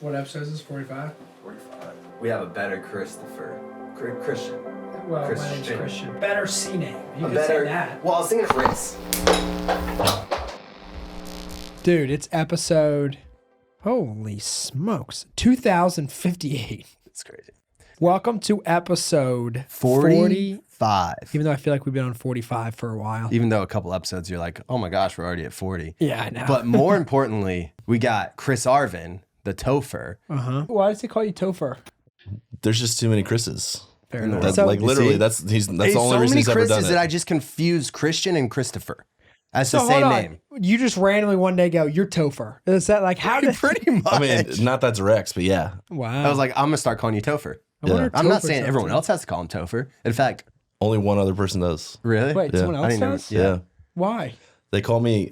What episode is this? 45? 45. We have a better Christopher. Christian. Well, my name's Christian. Better C name. You could say that. Well, I was thinking Chris. Dude, it's episode... Holy smokes. 2058. It's crazy. Welcome to episode 45. Even though I feel like we've been on 45 for a while. Even though a couple episodes you're like, oh my gosh, we're already at 40. Yeah, I know. But more importantly, we got Chris Arvin, the Topher. Why does he call you Topher? There's just too many Chris's. Fair enough. That's So- like literally, that's the only reason he's ever done Chris's it. that I just confused Christian and Christopher as So the same hold on. name. You just randomly one day go, you're Topher. Is that like, how did... Pretty much. I mean, not that direct, but yeah. Wow. I was like, I'm going to start calling you Topher. I wonder if I'm not Topher saying sounds everyone like- else has to call him Topher. In fact, Only one other person does. really? Wait, Yeah. someone I else didn't know. does? Yeah. Why? They call me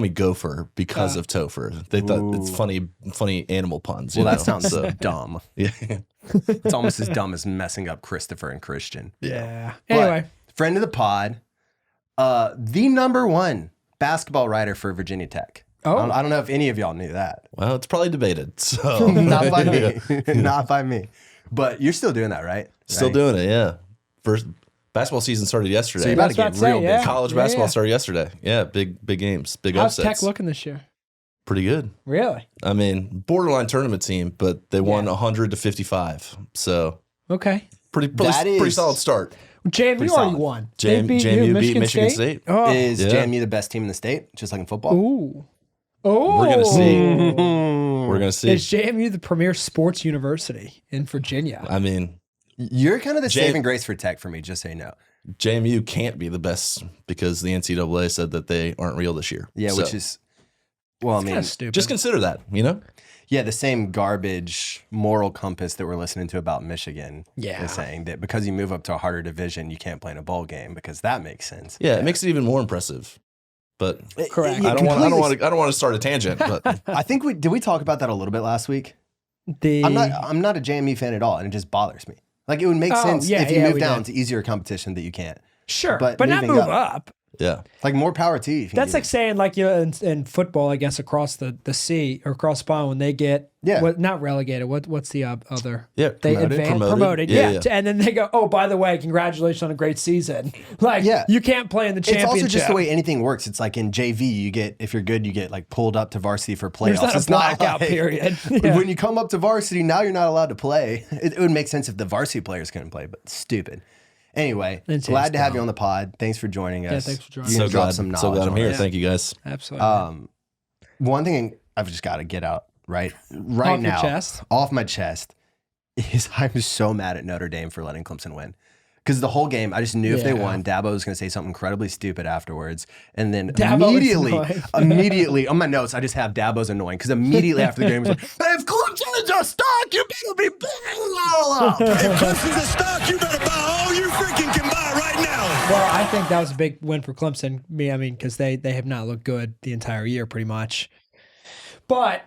Gopher because of Topher. They thought it's funny animal puns. Well, you that know? sounds so. dumb. Yeah. It's almost as dumb as messing up Christopher and Christian. Yeah. But, Anyway. friend of the pod, the number one basketball writer for Virginia Tech. Oh. I don't know if any of y'all knew that. Well, it's probably debated. So Not by me. Not by me. But you're still doing that, right? Still Right. doing it. Yeah. First basketball season started yesterday. So you're about to That's get what I'd real say, yeah. busy. College basketball started yesterday. Yeah, big games, big How's upsets. Tech looking this year? Pretty good. Really? I mean, borderline tournament team, but they won 100 to 55. So Okay. pretty is- solid start. JMU Pretty already solid. won. They beat JMU you, beat Michigan State. Oh. Is Yeah. JMU the best team in the state, just like in football? Ooh. Oh. We're gonna see. We're gonna see. Is JMU the premier sports university in Virginia? I mean, You're kind of the J- saving grace for Tech for me, just so you know. JMU can't be the best because the NCAA said that they aren't real this year. Yeah, So, which is, well, I It's mean, kind of stupid. just consider that. You know, yeah, the same garbage moral compass that we're listening to about Michigan Yeah. is saying that because you move up to a harder division, you can't play in a bowl game because that makes sense. yeah, it makes it even more impressive. But Correct. Yeah, I don't completely. want to start a tangent. But I think did we talk about that a little bit last week? the I'm not a JMU fan at all, and it just bothers me. Like it would make Oh, sense yeah, if you yeah, move we down did. to easier competition that you can't. sure, but but not moving move up. up. yeah, Like more power to you. If you That's can like do saying like in football, I guess across the sea or across spine when they get not relegated. What's the other? yeah, They promoted. promoted. Yeah. And then they go, oh, by the way, congratulations on a great season. Like, Yeah. you can't play in the It's championship. also just the way anything works. It's like in JV, if you're good, you get like pulled up to varsity for playoffs. There's not a It's blackout like- period. Yeah. When you come up to varsity, now you're not allowed to play. It would make sense if the varsity players couldn't play, but stupid. Anyway, It's glad to have dumb. you on the pod. Thanks for joining us. thanks for joining You're So gonna drop glad, some knowledge so glad I'm on here. us. Thank you guys. Absolutely. One thing I've just got to get out right Off your now, chest? off my chest, is I'm so mad at Notre Dame for letting Clemson win. Because the whole game, I just knew if they Yeah. won, Dabo was going to say something incredibly stupid afterwards. And then Dabo is annoying. immediately, on my notes, I just have Dabo's annoying. Because immediately after the game, he was like, if Clemson is a stock, you better be buying it all up. If Clemson's a stock, you better buy all you freaking can buy right now. Well, I think that was a big win for Clemson. I mean, because they have not looked good the entire year, pretty much. But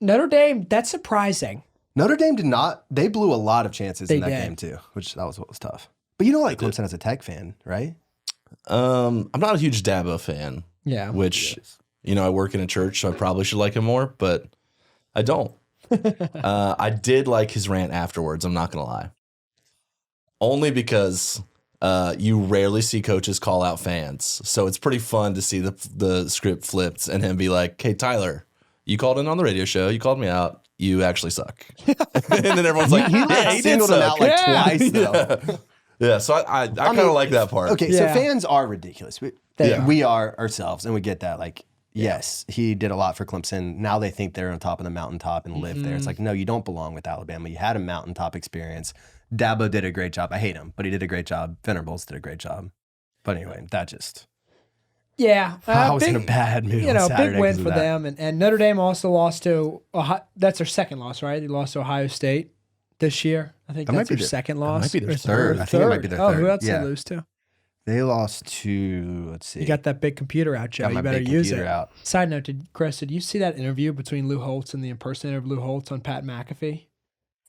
Notre Dame, that's surprising. Notre Dame did not, they blew a lot of chances in They that did. game too, which that was what was tough. But you know, like Clemson as a Tech fan, right? I'm not a huge Dabo fan, Yeah. which I work in a church, so I probably should like him more, but I don't. I did like his rant afterwards. I'm not gonna lie, only because you rarely see coaches call out fans, so it's pretty fun to see the script flipped and him be like, "Hey Tyler, you called in on the radio show. You called me out. You actually suck." And then everyone's like, He did singled him suck." out like Yeah. twice though. Yeah, so I kind of like that part. Okay, Yeah. so fans are ridiculous. They are. We are ourselves, and we get that. Like, yes, he did a lot for Clemson. Now they think they're on top of the mountaintop and live there. It's like, no, you don't belong with Alabama. You had a mountaintop experience. Dabo did a great job. I hate him, but he did a great job. Venables did a great job. But anyway, that just... Yeah. I was big, in a bad mood on Saturday big win 'cause of for that. them. And Notre Dame also lost to Ohio. That's their second loss, right? They lost to Ohio State this year. I think That might that's be their their- second loss. might be their Or third. I think it might be their Oh, who third. else Yeah. they lose to? They lost to, let's see. You got that big computer out, Joe. Got my You better big use computer it. out. Side note, Chris, did you see that interview between Lou Holtz and the impersonator of Lou Holtz on Pat McAfee?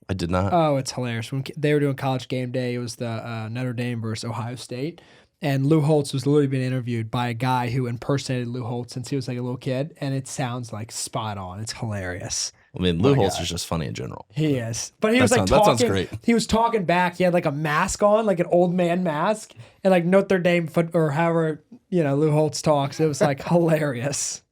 I did not. Oh, it's hilarious. When they were doing College Game Day, it was the Notre Dame versus Ohio State. And Lou Holtz was literally being interviewed by a guy who impersonated Lou Holtz since he was like a little kid. And it sounds like spot on. It's hilarious. I mean, Lou My Holtz's God. just funny in general. He is. But he was like That sounds talking. great. He was talking back. He had like a mask on, like an old man mask, and like Notre Dame or however, Lou Holtz talks. It was like hilarious.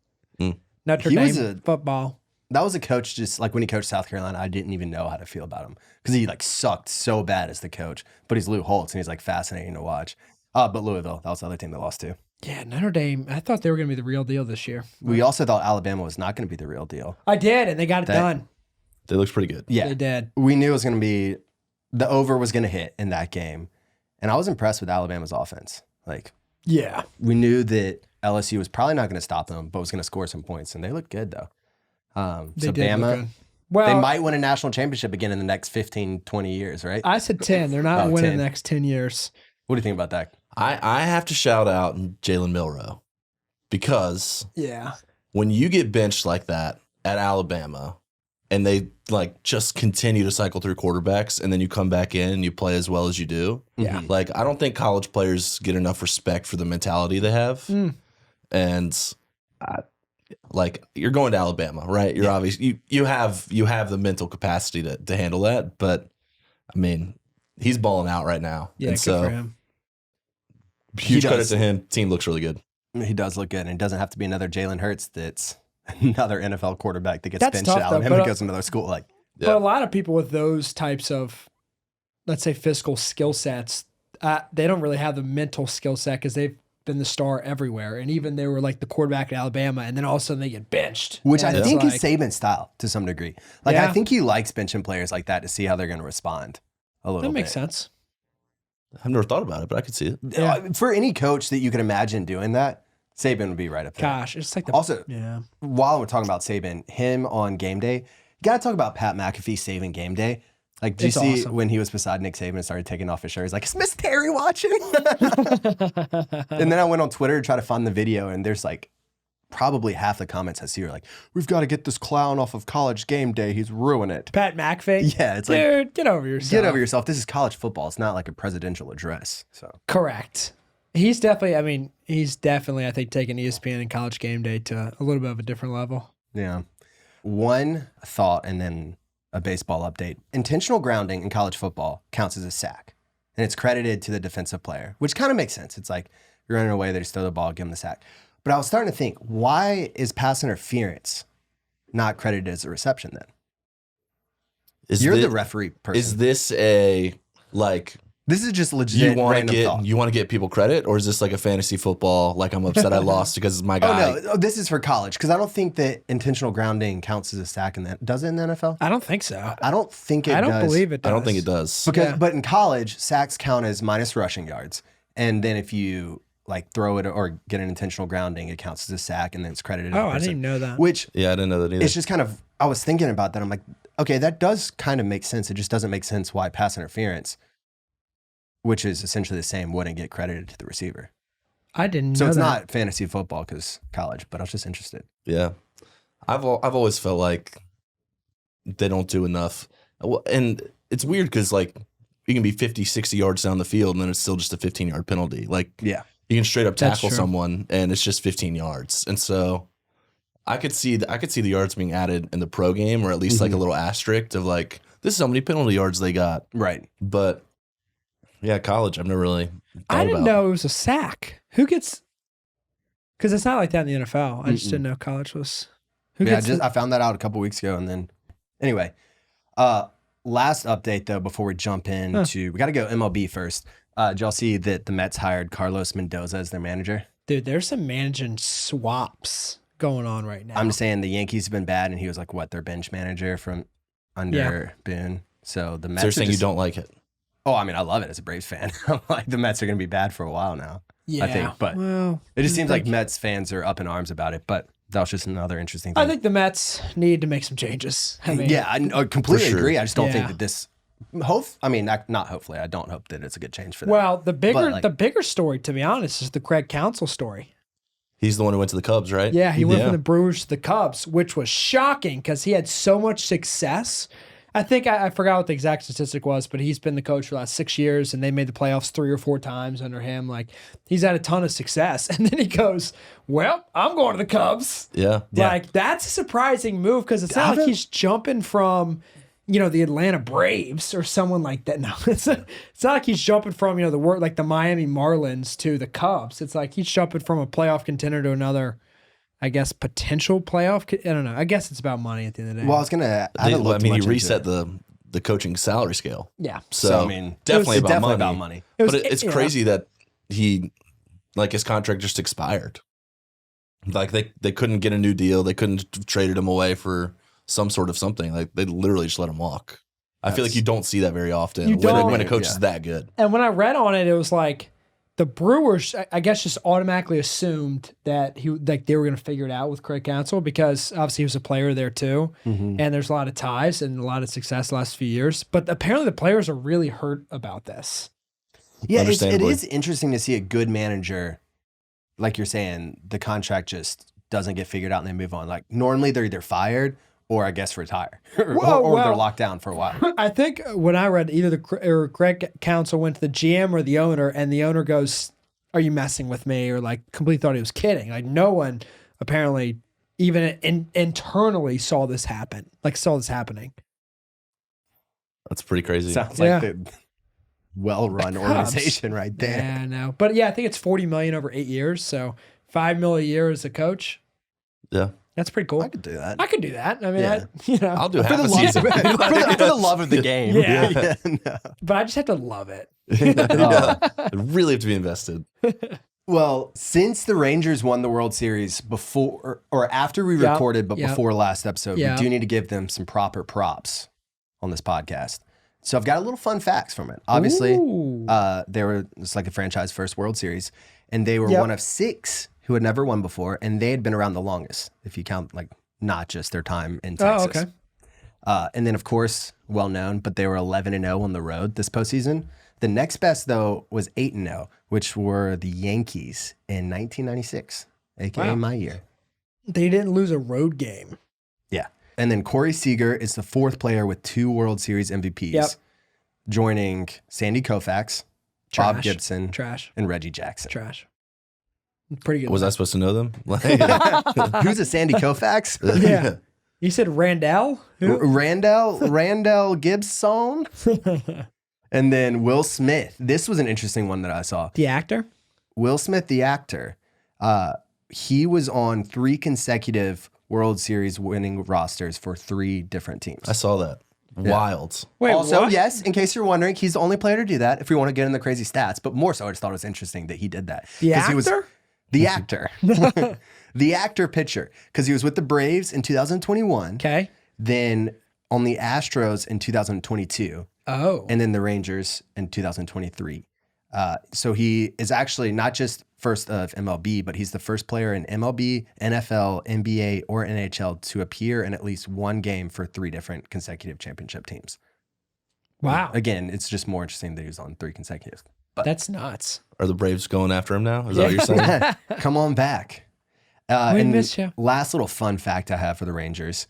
Notre He Dame was football. That was a coach just like when he coached South Carolina, I didn't even know how to feel about him because he like sucked so bad as the coach. But he's Lou Holtz and he's like fascinating to watch. But Louisville, that was the other team that lost too. Yeah, Notre Dame. I thought they were going to be the real deal this year. We also thought Alabama was not going to be the real deal. I did, and they got it done. They looked pretty good. Yeah, They did. We knew it was going to be the over was going to hit in that game, and I was impressed with Alabama's offense. Like Yeah. we knew that LSU was probably not going to stop them, but was going to score some points, and they looked good though. They So did look Bama, good. Well, they might win a national championship again in the next 15, 20 years, right? I said 10. They're not Oh, winning 10. the next 10 years. What do you think about that? I have to shout out Jalen Milroe because Yeah. when you get benched like that at Alabama and they like just continue to cycle through quarterbacks and then you come back in and you play as well as you do. Yeah. Like I don't think college players get enough respect for the mentality they have. And like you're going to Alabama, right? You're obvious you have the mental capacity to handle that, but I mean, he's balling out right now. Yeah, and good so for him. huge He credit does. to him. Team looks really good. He does look good, and it doesn't have to be another Jalen Hurts that's another NFL quarterback that gets That's benched tough, at though, Alabama but, and goes to another school. Like, But a lot of people with those types of, let's say, physical skill sets, they don't really have the mental skill set because they've been the star everywhere. And even they were like the quarterback at Alabama, and then all of a sudden they get benched. which And I it's think like, is Saban's style to some degree. Like, Yeah. I think he likes benching players like that to see how they're going to respond a little that bit. makes sense. I've never thought about it, but I could see it. Yeah. For any coach that you can imagine doing that, Saban would be right up there. Gosh, it's like the Also, yeah. while we're talking about Saban, him on game day, you got to talk about Pat McAfee saving game day. Like, do you It's see awesome. when he was beside Nick Saban and started taking off his shirt? He's like, is Miss Terry watching? And then I went on Twitter to try to find the video, and there's like probably half the comments I see are like, we've got to get this clown off of college game day. He's ruining it. Pat McAfee. Yeah, it's like, Dude, get over yourself. get over yourself. This is college football. It's not like a presidential address. So Correct. He's definitely, I think, taking ESPN and College Game Day to a little bit of a different level. yeah. One thought and then a baseball update. Intentional grounding in college football counts as a sack, and it's credited to the defensive player, which kind of makes sense. It's like you're running away, they just throw the ball, give them the sack. But I was starting to think, why is pass interference not credited as a reception then? You're the referee person. Is this a like This is just you legit want random to thought. get people credit, or is this like a fantasy football? Like I'm upset I lost because my guy. Oh, no. Oh, this is for college because I don't think that intentional grounding counts as a sack in that. Does it in the NFL? I don't think so. I don't think it I don't does. believe it does. I don't think it does. Because, Yeah. but in college, sacks count as minus rushing yards, and then if you like throw it or get an intentional grounding, it counts as a sack, and then it's credited. to the Oh, I didn't person. even know that. Which Yeah, I didn't know that either. it's just kind of. I was thinking about that. I'm like, okay, that does kind of make sense. It just doesn't make sense why pass interference, which is essentially the same, wouldn't get credited to the receiver. I didn't So know it's that. not fantasy football because college, but I was just interested. Yeah, I've always felt like they don't do enough, Well, and it's weird because like you can be 50, 60 yards down the field and then it's still just a 15-yard penalty. Like Yeah. you can straight up That's tackle true. someone and it's just 15 yards, and so I could see the yards being added in the pro game, or at least like a little asterisk of like this is how many penalty yards they got. Right. But yeah, college I've never really. I thought didn't about. know it was a sack. Who gets? Because it's not like that in the NFL. I just didn't know college was. Who Yeah, gets? I found that out a couple weeks ago, and then anyway, last update though before we jump into, we got to go MLB first. Did y'all see that the Mets hired Carlos Mendoza as their manager? Dude, there's some managing swaps going on right now. I'm just saying the Yankees have been bad, and he was like what, their bench manager from under Boone. So the Mets. So you're are saying you just- don't like it? Oh, I mean, I love it as a Braves fan. I'm like the Mets are going to be bad for a while now. yeah, I think, but well, it just seems like think- Mets fans are up in arms about it. But that was just another interesting thing. I think the Mets need to make some changes. I mean, yeah, I completely For sure. agree. I just don't think Yeah. that this. Not hopefully. I don't hope that it's a good change for them. Well, the like- bigger story, to be honest, is the Craig Counsell story. He's the one who went to the Cubs, right? Yeah, he went from the Brewers to the Cubs, which was shocking because he had so much success I think I forgot what the exact statistic was, but he's been the coach for the last 6 years, and they made the playoffs 3 or 4 times under him. Like, he's had a ton of success. And then he goes, well, I'm going to the Cubs. Yeah. Like, that's a surprising move because it's not like he's jumping from, the Atlanta Braves or someone like that. No, it's not like he's jumping from, the Miami Marlins to the Cubs. It's like he's jumping from a playoff contender to another, I guess, potential playoff. I don't know. I guess it's about money at the end of the day. Well, I was going to. He reset the coaching salary scale. Yeah. So, I mean, definitely definitely about about money. money. It's crazy that his contract just expired. Like they couldn't get a new deal. They couldn't have traded him away for some sort of something. Like they literally just let him walk. I feel like you don't see that very often when a coach is that good. And when I read on it, it was like the Brewers, I guess, just automatically assumed that they were going to figure it out with Craig Counsell because obviously he was a player there too, and there's a lot of ties and a lot of success the last few years. But apparently the players are really hurt about this. Yeah, it is interesting to see a good manager, like you're saying, the contract just doesn't get figured out and they move on. Like normally they're either fired or I guess retire or they're locked down for a while. I think when I read either Craig Counsell went to the GM or the owner, and the owner goes, "Are you messing with me?" Or like completely thought he was kidding. Like no one apparently even internally saw this happen. Like saw this happening. That's pretty crazy. Sounds like the well-run organization right there. Yeah, I know. But yeah, I think it's $40 million over 8 years. So $5 million a year as a coach. Yeah. That's pretty cool. I could do that. I could do that. I mean, Yeah. I'll do half a season. for the love of the game. Yeah. No. But I just have to love it. Really have to be invested. Well, since the Rangers won the World Series before or after we recorded, but before last episode, we do need to give them some proper props on this podcast. So I've got a little fun facts from it. Obviously, it's like a franchise first World Series, and they were one of 6 who had never won before, and they had been around the longest, if you count like not just their time in Texas. Oh, okay. And then, of course, well known, but they were 11-0 on the road this postseason. The next best, though, was 8-0, which were the Yankees in 1996, aka my year. They didn't lose a road game. Yeah. And then Corey Seager is the 4th player with 2 World Series MVPs, joining Sandy Koufax, Bob Gibson, and Reggie Jackson. Pretty good. Was I supposed to know them? Who's a Sandy Koufax? Yeah. You said Randall? Randall Gibson. And then Will Smith. This was an interesting one that I saw. The actor? Will Smith, the actor. He was on 3 consecutive World Series winning rosters for 3 different teams. I saw that. Wild. Wait, also, what? yes, in case you're wondering, he's the only player to do that if we want to get in the crazy stats. But more so, I just thought it was interesting that he did that. The actor? He was, the actor. The actor pitcher. Because he was with the Braves in 2021. Okay. Then on the Astros in 2022. Oh. And then the Rangers in 2023. So he is actually not just first of MLB, but he's the first player in MLB, NFL, NBA, or NHL to appear in at least one game for 3 different consecutive championship teams. Wow. Again, it's just more interesting that he was on 3 consecutive. But that's nuts. Are the Braves going after him now? Is that what you're saying? Come on back. We and miss you. Last little fun fact I have for the Rangers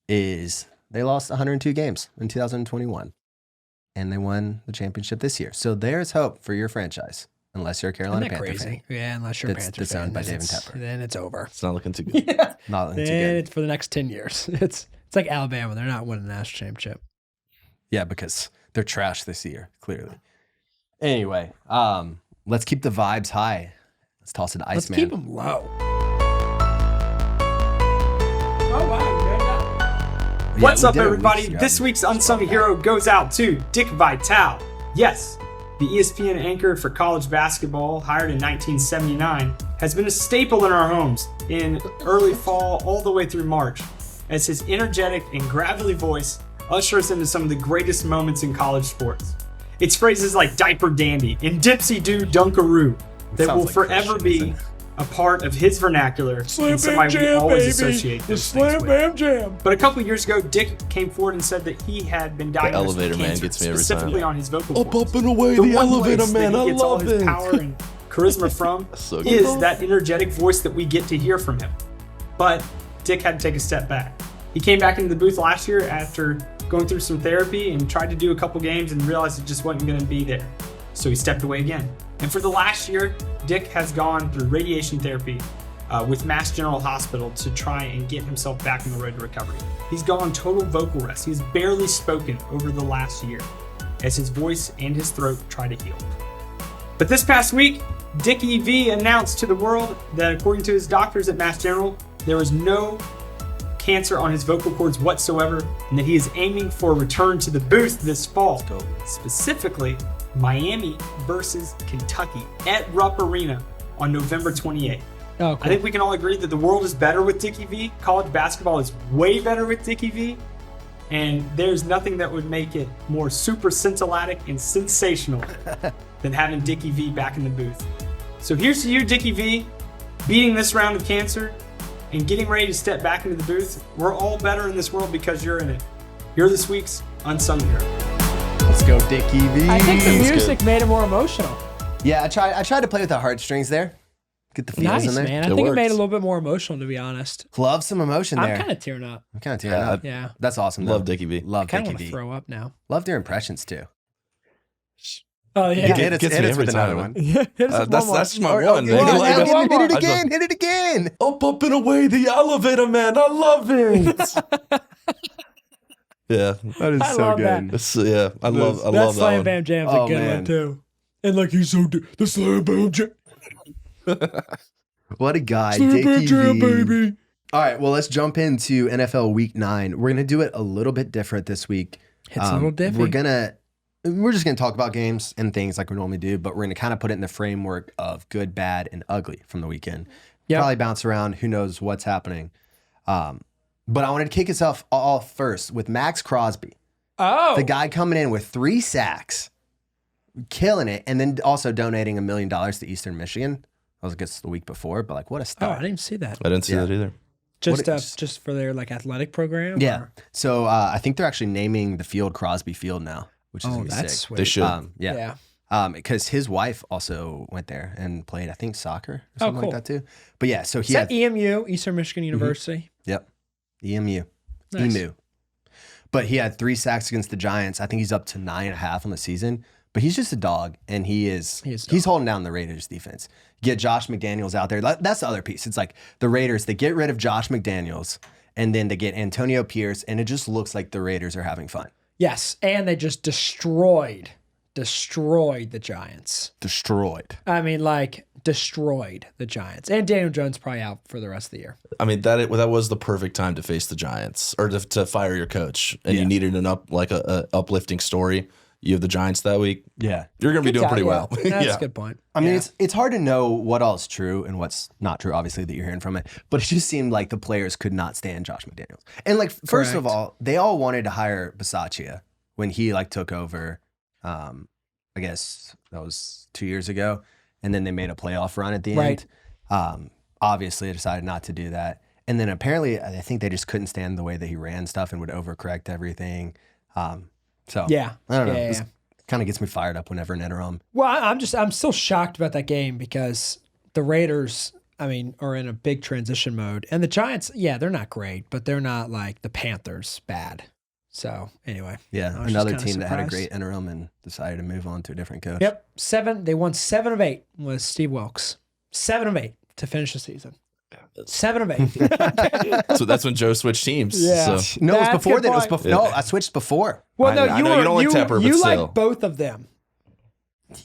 is they lost 102 games in 2021. And they won the championship this year. So there's hope for your franchise, unless you're a Carolina Panther crazy? fan. Yeah, unless you're a Panther that's fan. owned by then David it's- Tepper. Then it's over. It's not looking too good. Yeah. Not looking too Then good. it's for the next 10 years. It's like Alabama. They're not winning the national championship. Yeah, because they're trash this year, clearly. Anyway, let's keep the vibes high. Let's toss it to Let's Iceman. keep them low. Oh, wow. Yeah, What's we up, did it. We everybody? just got This it. week's Unsung Hero goes out to Dick Vitale. Yes, the ESPN anchor for college basketball, hired in 1979, has been a staple in our homes in early fall all the way through March, as his energetic and gravelly voice ushers into some of the greatest moments in college sports. It's phrases like diaper dandy and dipsy do dunkaroo that Sounds will like forever Christian, be a part of his vernacular and somebody we always associate those things with. Jam. But a couple years ago, Dick came forward and said that he had been diagnosed elevator with man cancer, gets me every specifically time. on his vocal cords. and away, The one place that he gets all his power and charisma from So good. is that energetic voice that we get to hear from him. But Dick had to take a step back. He came back into the booth last year after going through some therapy and tried to do a couple games and realized it just wasn't going to be there. So he stepped away again. And for the last year, Dick has gone through radiation therapy with Mass General Hospital to try and get himself back on the road to recovery. He's gone total vocal rest. He's barely spoken over the last year as his voice and his throat try to heal. But this past week, Dickie V announced to the world that according to his doctors at Mass General, there was no cancer on his vocal cords whatsoever, and that he is aiming for a return to the booth this fall. Specifically, Miami versus Kentucky at Rupp Arena on November 28th. Oh, cool. I think we can all agree that the world is better with Dickie V. College basketball is way better with Dickie V. And there's nothing that would make it more super scintillatic and sensational than having Dickie V back in the booth. So here's to you, Dickie V, beating this round of cancer and getting ready to step back into the booth. We're all better in this world because you're in it. You're this week's Unsung Hero. Let's go, Dickie V. I think the music made it more emotional. Yeah, I tried to play with the heartstrings there. Get the feels Nice, in there. man. I It think it worked. made it a little bit more emotional, to be honest. Love some emotion there. I'm kind of tearing up. I'm kind of tearing up. Yeah. That's awesome. Though. Love Dickie V. Love Kind of Dickie want to V. throw up now. Loved your impressions too. Oh, yeah. It gets me every with time, another man. one. Hit us with That's one more. just my Oh, one, yeah, man. yeah, Like, yeah, hit it I just- again. Hit it again. Up and away the elevator, man. I love it. Yeah, That is I so love good. that. it's, yeah. I love That that Slam one. Bam Jam's Oh, a good man. one, too. And like, he's so... The Slam Bam Jam. What a guy, Slam Bam Dickie Jam, V. baby. All right, well, let's jump into NFL Week 9. We're gonna do it a little bit different this week. It's a little diffy. We're just gonna talk about games and things like we normally do, but we're gonna kind of put it in the framework of good, bad, and ugly from the weekend. Yep. Probably bounce around. Who knows what's happening? But I wanted to kick us off first with Max Crosby, Oh. the guy coming in with 3 sacks, killing it, and then also donating $1 million to Eastern Michigan. That was just the week before, but like, what a Oh, I start! didn't even see that. I didn't see Yeah. that either. Just for their like athletic program? Yeah. or- So I think they're actually naming the field Crosby Field now, which is Oh, gonna be that's sick. sweet. They should. Yeah. Because his wife also went there and played, I think, soccer or something cool. like that too. But yeah, so Is he that had EMU, Eastern Michigan University? yep, EMU, Nice. EMU. But he had 3 sacks against the Giants. I think he's up to 9.5 on the season. But he's just a dog, and he's holding down the Raiders defense. Get Josh McDaniels out there. That's the other piece. It's like the Raiders, they get rid of Josh McDaniels, and then they get Antonio Pierce, and it just looks like the Raiders are having fun. Yes, and they just destroyed the Giants. Destroyed. I mean, like, destroyed the Giants. And Daniel Jones probably out for the rest of the year. I mean, that was the perfect time to face the Giants or to fire your coach, and you needed an uplifting story. You have the Giants that week. Yeah. You're going to be doing pretty well. That's Yeah. a good point. I mean, it's hard to know what all is true and what's not true, obviously, that you're hearing from it. But it just seemed like the players could not stand Josh McDaniels. And like, first of Correct. all, they all wanted to hire Bisaccia when he like took over. I guess that was 2 years ago, and then they made a playoff run at the Right. end. Obviously, they decided not to do that, and then apparently, I think they just couldn't stand the way that he ran stuff and would overcorrect everything. So Yeah. I don't know. Yeah, This yeah. kind of gets me fired up whenever an interim. Well, I'm still shocked about that game because the Raiders, I mean, are in a big transition mode. And the Giants, yeah, they're not great, but they're not like the Panthers bad. So anyway. Yeah, I was just another kinda team that had a surprised. great interim and decided to move on to a different coach. Yep. They won 7 of 8 with Steve Wilkes. 7 of 8 to finish the season. 7 of 8. So that's when Joe switched teams. Yeah. So. No, it was That's before good that. It was point. before. No, I switched before. Well, no, I you know you don't like Tepper, but you still. like both of them.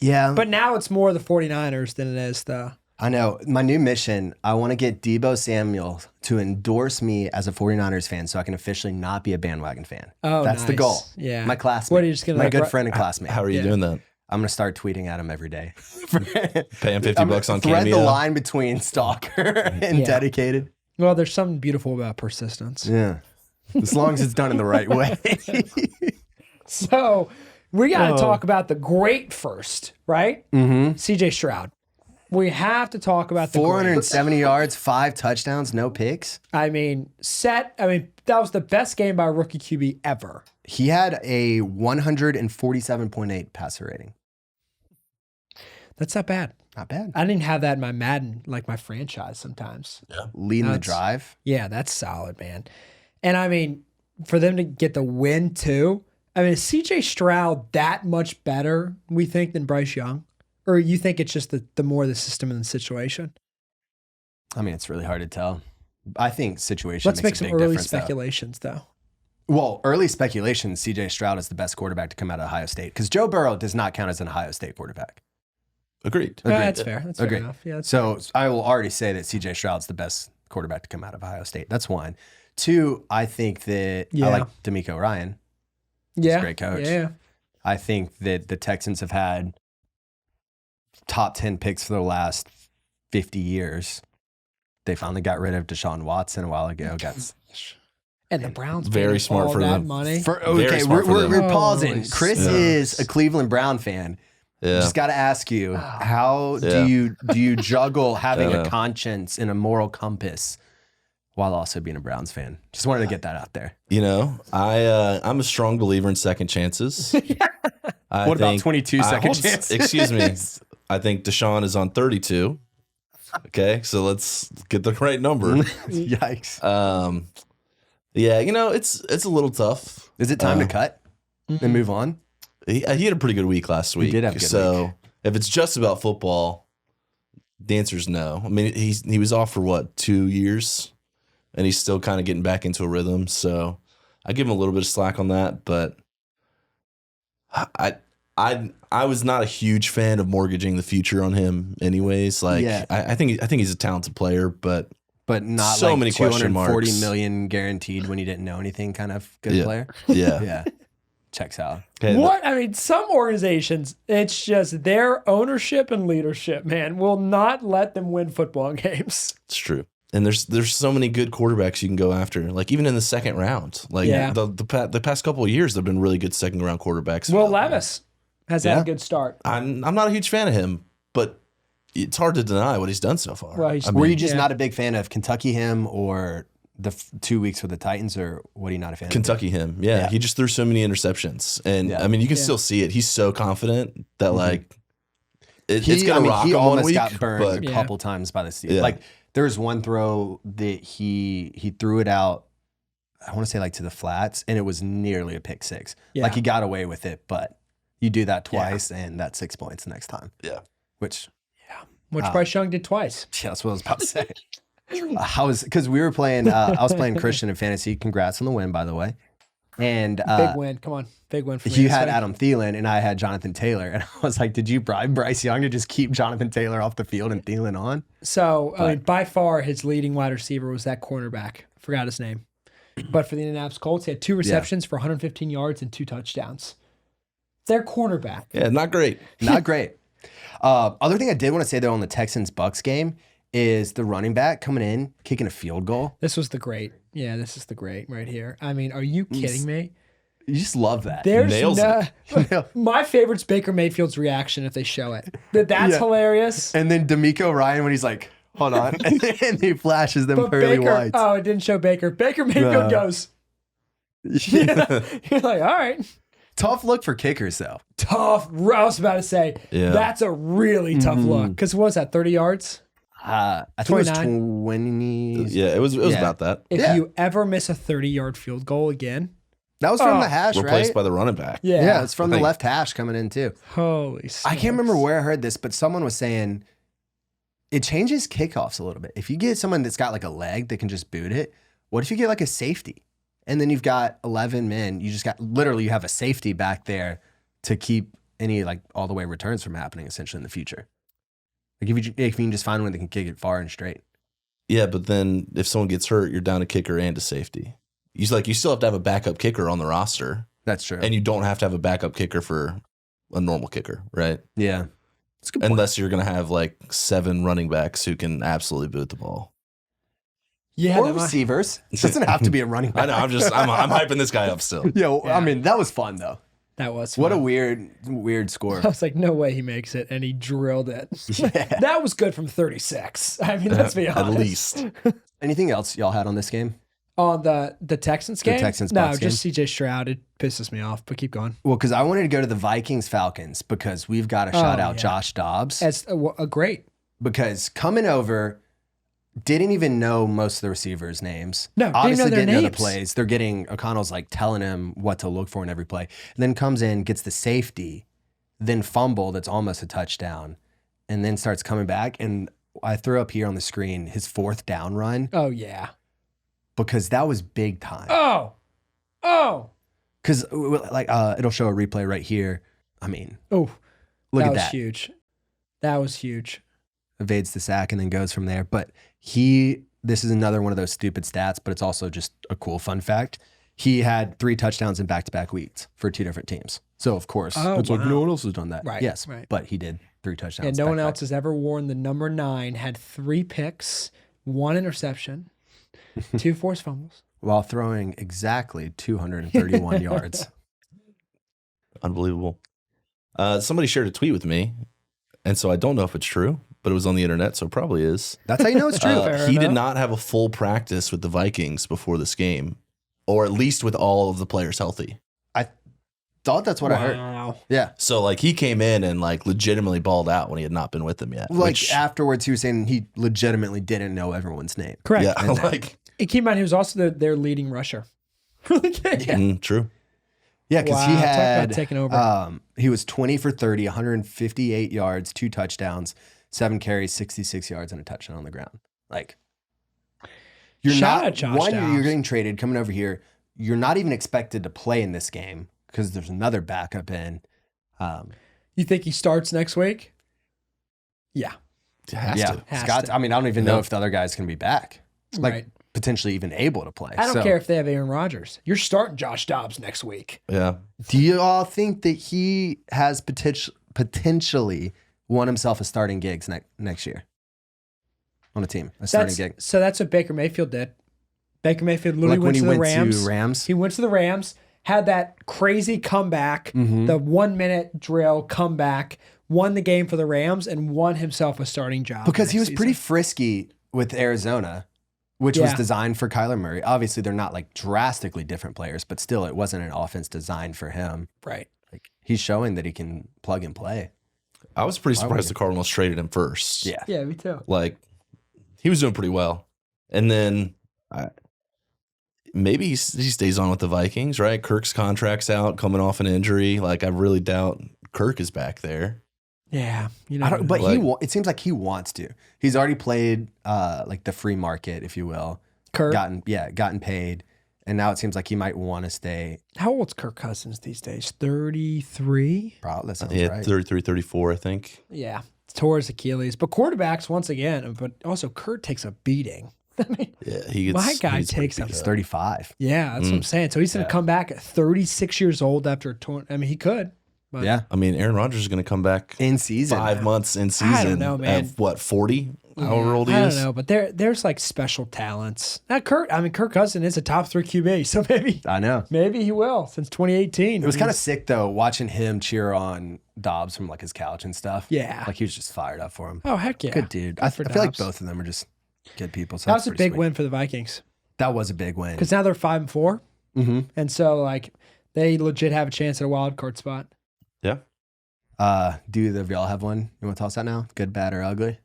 Yeah, But now it's more the 49ers than it is the I know. My new mission, I want to get Deebo Samuel to endorse me as a 49ers fan so I can officially not be a bandwagon fan. Oh, That's the nice. goal. Yeah. My classmate. What, are you just gonna my like good ru- friend and classmate. How are you Yeah. doing that? I'm going to start tweeting at him every day. Pay him $50 on Thread Cameo. the line between stalker and Yeah. dedicated. Well, there's something beautiful about persistence. Yeah. As long as it's done in the right way. So we got to talk about the great first, right? Mm-hmm. CJ Stroud. We have to talk about the great. 470 yards, 5 touchdowns, no picks. I mean, that was the best game by a rookie QB ever. He had a 147.8 passer rating. That's not bad. Not bad. I didn't have that in my Madden, like my franchise sometimes. Leading the That's- drive. Yeah, that's solid, man. And I mean, for them to get the win too, I mean, is CJ Stroud that much better, we think, than Bryce Young? Or you think it's just the more the system and the situation? I mean, it's really hard to tell. I think situation Let's make makes a some big early difference, though. speculations, though. Well, early speculation, CJ Stroud is the best quarterback to come out of Ohio State because Joe Burrow does not count as an Ohio State quarterback. Agreed. That's fair. That's fair Agreed. enough. Yeah, that's So I will already say that CJ Stroud's the best quarterback to come out of Ohio State. That's one. Two, I think that I like D'Amico Ryan. He's a great coach. Yeah. I think that the Texans have had top 10 picks for the last 50 years. They finally got rid of Deshaun Watson a while ago. And the Browns Very paid smart all for that them. money. Okay, smart for them. we're pausing. Holy Chris smokes. is a Cleveland Brown fan. Yeah. Just got to ask you, how Yeah. do you juggle having I a know. conscience and a moral compass while also being a Browns fan? Just wanted to get that out there. You know, I'm a strong believer in second chances. What about 22 second chances? Excuse me. I think Deshaun is on 32. Okay, so let's get the right number. Yikes. Yeah, you know, it's a little tough. Is it time to cut and move on? He had a pretty good week last week. did have a good so week. if it's just about football, the answer is no. I mean, he was off for what, 2 years, and he's still kind of getting back into a rhythm. So I give him a little bit of slack on that, but I was not a huge fan of mortgaging the future on him. Anyways, like Yeah. I think he's a talented player, but not so like many question marks. 240 million guaranteed when you didn't know anything kind of good player. Yeah. Yeah. Checks out. Okay, What? I mean, some organizations, it's just their ownership and leadership, man, will not let them win football games. It's true. And there's so many good quarterbacks you can go after. Like even in the second round, like Yeah. the past couple of years, there've been really good second round quarterbacks. Will Levis has had a good start. I'm not a huge fan of him, but it's hard to deny what he's done so far. Well, he's- I mean, Were you just not a big fan of Kentucky him or the 2 weeks with the Titans, or what are you not a fan Kentucky him? Yeah, he just threw so many interceptions, and I mean you can still see it. He's so confident that like it's gonna rock he him one almost week, got burned but a couple times by the Steelers. Yeah. Like there was one throw that he threw it out, I want to say like to the flats, and it was nearly a pick six. Yeah. Like he got away with it, but you do that twice and that's 6 points the next time. Yeah. Which Bryce Young did twice. yeah, that's what I was about to say. Because we were playing, I was playing Christian in fantasy. Congrats on the win, by the way. And Big win. Come on. Big win for me. you this had week. Adam Thielen and I had Jonathan Taylor. And I was like, did you bribe Bryce Young to just keep Jonathan Taylor off the field and Thielen on? So, I mean, by far, his leading wide receiver was that cornerback. Forgot his name. But for the Indianapolis Colts, he had 2 receptions for 115 yards and 2 touchdowns. Their cornerback. yeah, not great. Not great. Other thing I did want to say, though, on the Texans-Bucks game is the running back coming in, kicking a field goal. This was the great. Yeah, this is the great right here. I mean, are you kidding me? You just love that. There's Nails my favorite's Baker Mayfield's reaction if they show it. That's Yeah. hilarious. And then D'Amico Ryan when he's like, hold on. and he flashes them But pearly Baker, whites. oh, it didn't show Baker. Baker Mayfield goes. Yeah. You're like, all right. Tough look for kickers, though. Tough. I was about to say, Yeah. that's a really tough look. Because what was that, 30 yards? I think it was 29. 20. Yeah, it was Yeah. about that. If Yeah. you ever miss a 30-yard field goal again, That was from the hash, Replaced right? by the running back. Yeah, it's from I the think. left hash coming in, too. Holy I can't remember where I heard this, but someone was saying it changes kickoffs a little bit. If you get someone that's got like a leg that can just boot it, what if you get like a safety? And then you've got 11 men. You just got literally you have a safety back there to keep any like all the way returns from happening essentially in the future. Like if you can just find one that can kick it far and straight. Yeah, but then if someone gets hurt, you're down a kicker and a safety. You still have to have a backup kicker on the roster, That's true. and you don't have to have a backup kicker for a normal kicker, right? yeah. It's a good point. Unless you're going to have like 7 running backs who can absolutely boot the ball. Yeah, Or that might- receivers. It doesn't have to be a running back. I know. I'm hyping this guy up still. Yeah, well, I mean, that was fun though. that was What a fun. weird score. I was like, no way he makes it, and he drilled it. Yeah. That was good from 36. I mean, let's be At honest. least. Anything else y'all had on this game? On the Texans game? Texans No, Bucks just CJ Stroud. It pisses me off, but keep going. Well, because I wanted to go to the Vikings-Falcons because we've got to shout out yeah. Josh Dobbs. It's a great. Because coming over, didn't even know most of the receivers' names. No, obviously didn't know their the names. plays. They're getting O'Connell's like telling him what to look for in every play. And then comes in, gets the safety, then fumble that's almost a touchdown, and then starts coming back. And I threw up here on the screen his 4th down run Oh, yeah. because that was big time. Oh. Because like it'll show a replay right here. I mean, Oh, look that at was that. huge. That was huge. Evades the sack and then goes from there. But this is another one of those stupid stats, but it's also just a cool fun fact. He had 3 touchdowns in back-to-back weeks for 2 different teams. So of course, it's like no one else has done that. Right, Yes, right. but he did 3 touchdowns. And no one back-to-back. else has ever worn the number 9, had 3 picks, 1 interception, 2 forced fumbles. While throwing exactly 231 yards. Unbelievable. Somebody shared a tweet with me, and so I don't know if it's true, but it was on the internet, so it probably is. That's how you know it's true. Fair He did enough. not have a full practice with the Vikings before this game, or at least with all of the players healthy. I thought that's what I heard. Wow. Yeah. So like he came in and like legitimately balled out when he had not been with them yet. Like which, afterwards, he was saying he legitimately didn't know everyone's name. Correct. yeah, like And keep in mind, he was also their leading rusher. true. Yeah, because Wow, he talk about had taking over. He was 20 for 30, 158 yards, 2 touchdowns, 7 carries, 66 yards, and a touchdown on the ground. Like you're Shout not out Josh one. Dobbs. You're getting traded, coming over here. You're not even expected to play in this game because there's another backup in. You think he starts next week? Yeah. Has yeah, to. Has Scott. to. I mean, I don't even know No. if the other guy's going to be back. Like Right. potentially even able to play. I don't So, care if they have Aaron Rodgers. You're starting Josh Dobbs next week. Yeah. Do you all think that he has potentially won himself a starting gigs next year on a team, a starting gig? So that's what Baker Mayfield did. Baker Mayfield literally Like when went he to the went Rams. to Rams. He went to the Rams, had that crazy comeback, the 1 minute drill comeback, won the game for the Rams, and won himself a starting job. Because he next was pretty season. frisky with Arizona, which was Yeah. designed for Kyler Murray. Obviously, they're not like drastically different players, but still, it wasn't an offense designed for him. Right. Like he's showing that he can plug and play. I was pretty surprised the Cardinals traded him first. Yeah. Yeah, me too. Like he was doing pretty well. And then maybe he stays on with the Vikings, right? Kirk's contract's out, coming off an injury. Like I really doubt Kirk is back there. Yeah. You know, I don't, but Like- it seems like he wants to. He's already played like the free market, if you will. Kirk. Gotten paid. And now it seems like he might want to stay. How old's Kirk Cousins these days? 33? Probably, that sounds Yeah, right. 33, 34, I think. Yeah. Tore his Achilles. But quarterbacks, once again, but also Kurt takes a beating. I mean, Yeah, he gets. My guy he gets pretty takes a- beat He's up. 35. yeah, that's what I'm saying. So he's going to come back at 36 years old after a torn. I mean, he could. But Yeah. I mean, Aaron Rodgers is going to come back In season. 5 months in season. I don't know, man. At what, 40? However old he I is? don't know, but there's like special talents. Now, Kirk Cousins is a top 3 QB, so I know. maybe he will since 2018. It was kind of sick though, watching him cheer on Dobbs from like his couch and stuff. Yeah. Like he was just fired up for him. Oh, heck yeah. Good dude. Good I for feel like Dobbs. both of them are just good people. So That that's was a pretty big sweet. win for the Vikings That was a big win. because now they're 5-4. Mm-hmm. And so, like, they legit have a chance at a wild card spot. Yeah. Do either of y'all have one? You want to toss that now? Good, bad, or ugly?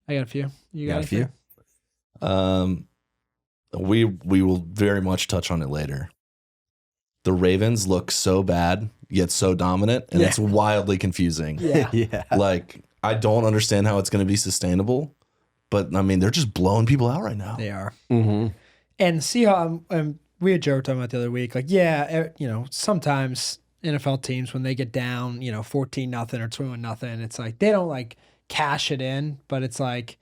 I got a few. You got a few? anything? We will very much touch on it later. The Ravens look so bad, yet so dominant, and Yeah. it's wildly confusing. Yeah. Yeah. Like, I don't understand how it's going to be sustainable, but I mean, they're just blowing people out right now. They are. Mm-hmm. And see how we had Joe talking about the other week. Like, yeah, sometimes NFL teams when they get down, 14-0 or 21-0, it's like they don't like cash it in, but it's like,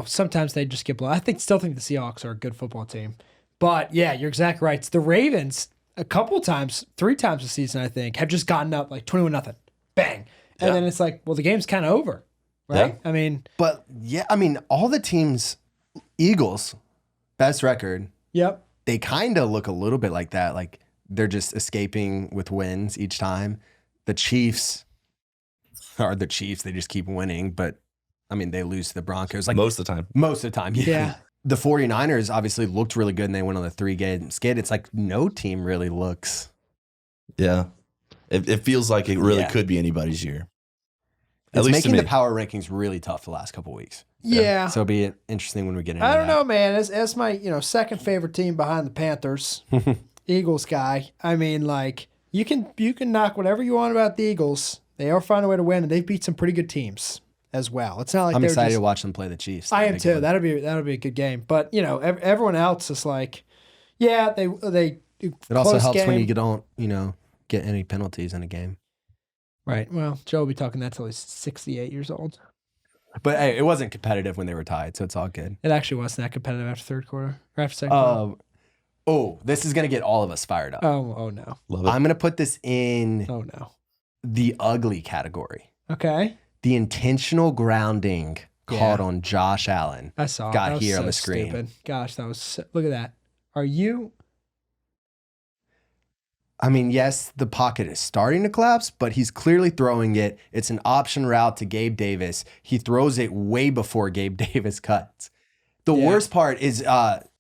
sometimes they just get blown. Still think the Seahawks are a good football team, but yeah, you're exactly right. It's the Ravens a couple times, 3 times this season, I think, have just gotten up like 21-0, bang, and then it's like, well, the game's kind of over, right? Yeah. I mean, But yeah, I mean, all the teams, Eagles, best record, yep, they kind of look a little bit like that. Like they're just escaping with wins each time. The Chiefs are the Chiefs. They just keep winning. But I mean, they lose to the Broncos like Most of the time. most of the time. Yeah. The 49ers obviously looked really good and they went on the 3-game skid. It's like no team really looks. Yeah. It feels like it really Yeah. could be anybody's year. At It's least to making me. the power rankings really tough the last couple weeks. Yeah. So it'll be interesting when we get into I don't that. know, man. That's my second favorite team behind the Panthers. Eagles guy. I mean, like you can knock whatever you want about the Eagles. They are finding a way to win, and they beat some pretty good teams as well. It's not like I'm they're excited just, to watch them play the Chiefs. I am Big too. one. That'll be a good game. But everyone else is like, yeah, they. It also helps when you don't get any penalties in a game. Right. Well, Joe will be talking that till he's 68 years old. But hey, it wasn't competitive when they were tied, so it's all good. It actually wasn't that competitive after third quarter or after second quarter. Oh, this is gonna get all of us fired up. Oh no. Love it. I'm gonna put this in Oh no. the ugly category. Okay. The intentional grounding called on Josh Allen. I saw it. Got That was here so on the screen. Stupid. Gosh, that was look at that. Are you? I mean, yes, the pocket is starting to collapse, but he's clearly throwing it. It's an option route to Gabe Davis. He throws it way before Gabe Davis cuts. The worst part is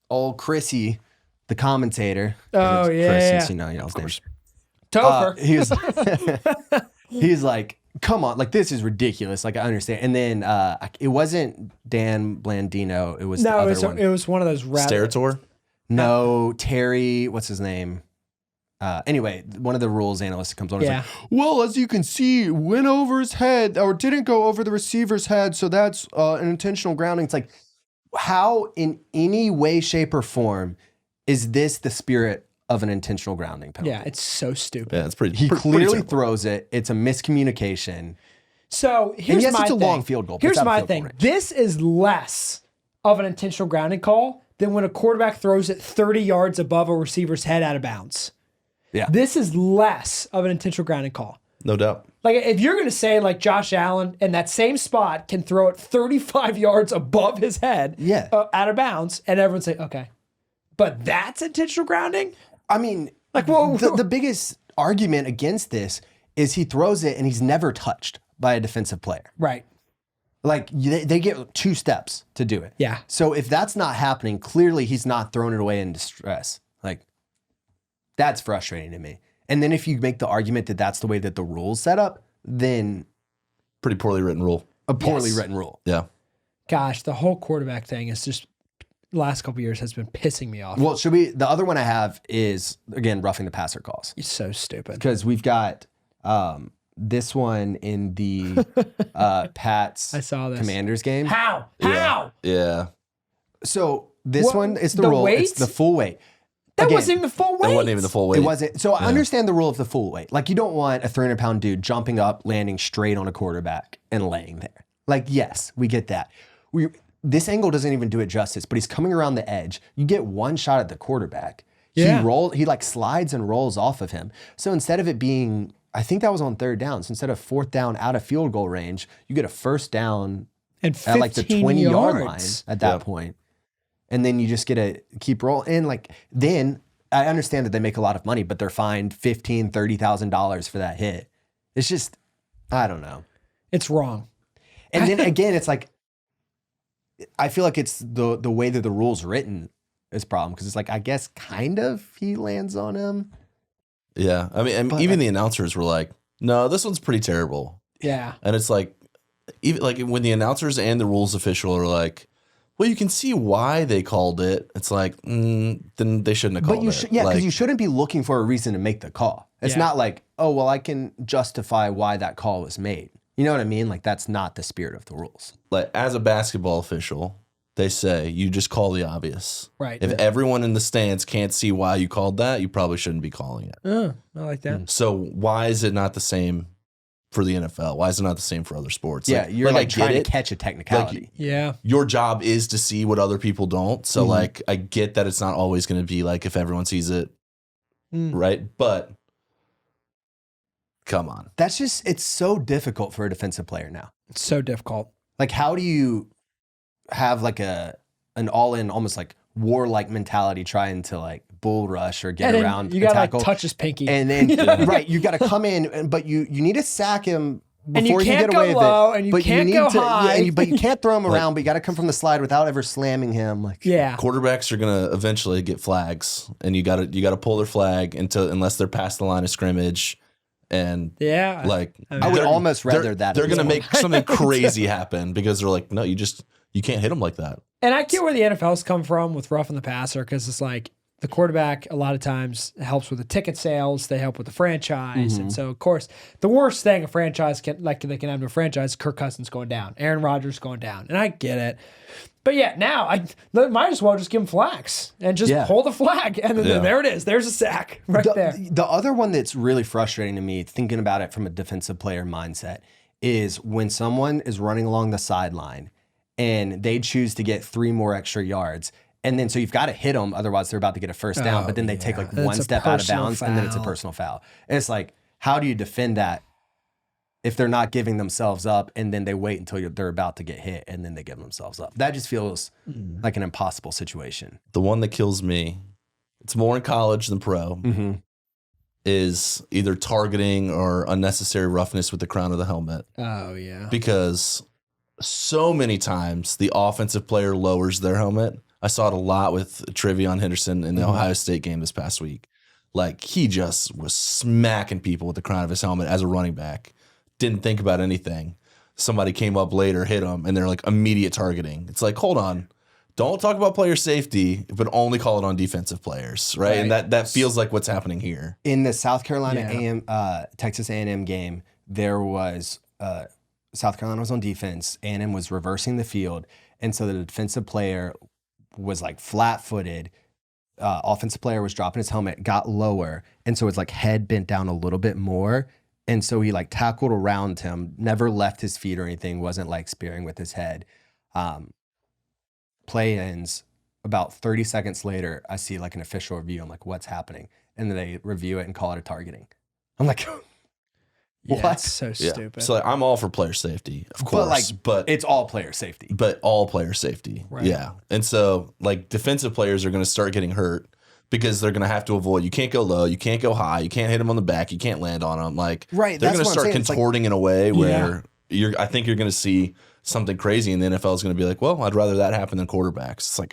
old Chrissy, the commentator. Oh, Chris, yeah. since you know his name. Topher. He's like, come on, like this is ridiculous. Like I understand. And then it wasn't Dan Blandino. It was the other one. It was one of those Sterator? No, Terry, what's his name? Anyway, one of the rules analysts comes on and is like, well, as you can see, it went over his head or didn't go over the receiver's head, so that's an intentional grounding. It's like, how in any way, shape, or form is this the spirit of an intentional grounding penalty? Yeah, it's so stupid. Yeah, it's pretty. He pretty clearly terrible. throws it. It's a miscommunication. So here's yes, my it's a thing. long field goal, but Here's it's out of my field goal thing. range. This is less of an intentional grounding call than when a quarterback throws it 30 yards above a receiver's head out of bounds. Yeah. This is less of an intentional grounding call. No doubt. Like if you're going to say like Josh Allen in that same spot can throw it 35 yards above his head out of bounds, and everyone say, okay. But that's intentional grounding? I mean, Like, well, the biggest argument against this is he throws it and he's never touched by a defensive player. Right. Like they get 2 steps to do it. Yeah. So if that's not happening, clearly he's not throwing it away in distress. Like that's frustrating to me. And then if you make the argument that that's the way that the rule's set up, then Pretty poorly written rule. a poorly written rule. Yeah. Gosh, the whole quarterback thing is just last couple of years has been pissing me off. Well, the other one I have is, again, roughing the passer calls. It's so stupid. Because we've got this one in the Pats I saw this. Commanders game. How? Yeah. So this What- one is the the rule. weight? It's the full weight. That Again, wasn't even the full weight. It wasn't even the full weight. It wasn't. So I understand the rule of the full weight. Like you don't want a 300-pound dude jumping up, landing straight on a quarterback and laying there. Like, yes, we get that. This angle doesn't even do it justice, but he's coming around the edge. You get one shot at the quarterback. Yeah. He like slides and rolls off of him. So instead of it being, I think that was on 3rd down. So instead of 4th down out of field goal range, you get a 1st down And at like the 20-yard line yards. at that point. And then you just get to keep rolling. And like, then I understand that they make a lot of money, but they're fined $15,000, $30,000 for that hit. It's just, I don't know. It's wrong. And then again, it's like, I feel like it's the way that the rule's written is a problem. Cause it's like, I guess kind of he lands on him. Yeah. I mean, and But even the announcers were like, no, this one's pretty terrible. Yeah. And it's like, even like when the announcers and the rules official are like, well, you can see why they called it. It's like, then they shouldn't have called But you it. should, yeah, because Like, you shouldn't be looking for a reason to make the call. It's Yeah. not like, oh, well, I can justify why that call was made. You know what I mean? Like that's not the spirit of the rules. like as a basketball official, they say you just call the obvious. Right. If everyone in the stands can't see why you called that, you probably shouldn't be calling it. I like that. So why is it not the same for the NFL? Why is it not the same for other sports? Yeah, you're I like get trying to it. catch a technicality. Yeah. Your job is to see what other people don't. So like I get that it's not always going to be like if everyone sees it, right? But come on. That's just, it's so difficult for a defensive player now. It's so difficult. Like, how do you have like an all-in, almost like warlike mentality trying to like bull rush or get And then around you a gotta tackle? like touch his pinky. And then, right, you got to come in, but you need to sack him And you before can't get go away low, with it. and you but can't need go to, high. Yeah, but you can't throw him around, but you got to come from the slide without ever slamming him. Like, yeah. Quarterbacks are going to eventually get flags, and you got to pull their flag unless they're past the line of scrimmage. And Yeah. like I would they're- almost rather that. they're at this going to point. make something crazy happen because they're like, no, you just You can't hit them like that. And I get where the NFL's come from with roughing the passer because it's like the quarterback a lot of times helps with the ticket sales. They help with the franchise. And so, of course, the worst thing a franchise they can have to a franchise, Kirk Cousins going down, Aaron Rodgers going down. And I get it. But yeah, now I might as well just give him flags and just pull the flag. And then there it is. There's a sack there. The other one that's really frustrating to me, thinking about it from a defensive player mindset, is when someone is running along the sideline and they choose to get 3 more extra yards. And then so you've got to hit them, otherwise they're about to get a first down. But then they take like one step out of bounds and then it's a personal foul. And it's like, how do you defend that if they're not giving themselves up and then they wait until they're about to get hit and then they give themselves up? That just feels like an impossible situation. The one that kills me, it's more in college than pro, is either targeting or unnecessary roughness with the crown of the helmet. Oh, yeah. Because so many times the offensive player lowers their helmet. I saw it a lot with Trevion Henderson in the Ohio State game this past week. Like, he just was smacking people with the crown of his helmet as a running back. Didn't think about anything. Somebody came up later, hit him, and they're like immediate targeting. It's like, hold on. Don't talk about player safety, but only call it on defensive players, right? And that feels like what's happening here. In the South Carolina Texas A&M game, there was South Carolina was on defense. A&M was reversing the field, and so the defensive player was like flat-footed. Offensive player was dropping his helmet, got lower, and so his like head bent down a little bit more, and so he like tackled around him, never left his feet or anything, wasn't like spearing with his head. Play ends. About 30 seconds later, I see like an official review. I'm like, what's happening? And then they review it and call it a targeting. I'm like, what? It's so stupid. So like, I'm all for player safety, of course, but it's all player safety. But all player safety, yeah. And so like defensive players are going to start getting hurt because they're going to have to avoid. You can't go low, you can't go high, you can't hit them on the back, you can't land on them. Like they're going to start contorting in a way where I think you're going to see something crazy, and the NFL is going to be like, well, I'd rather that happen than quarterbacks. It's like,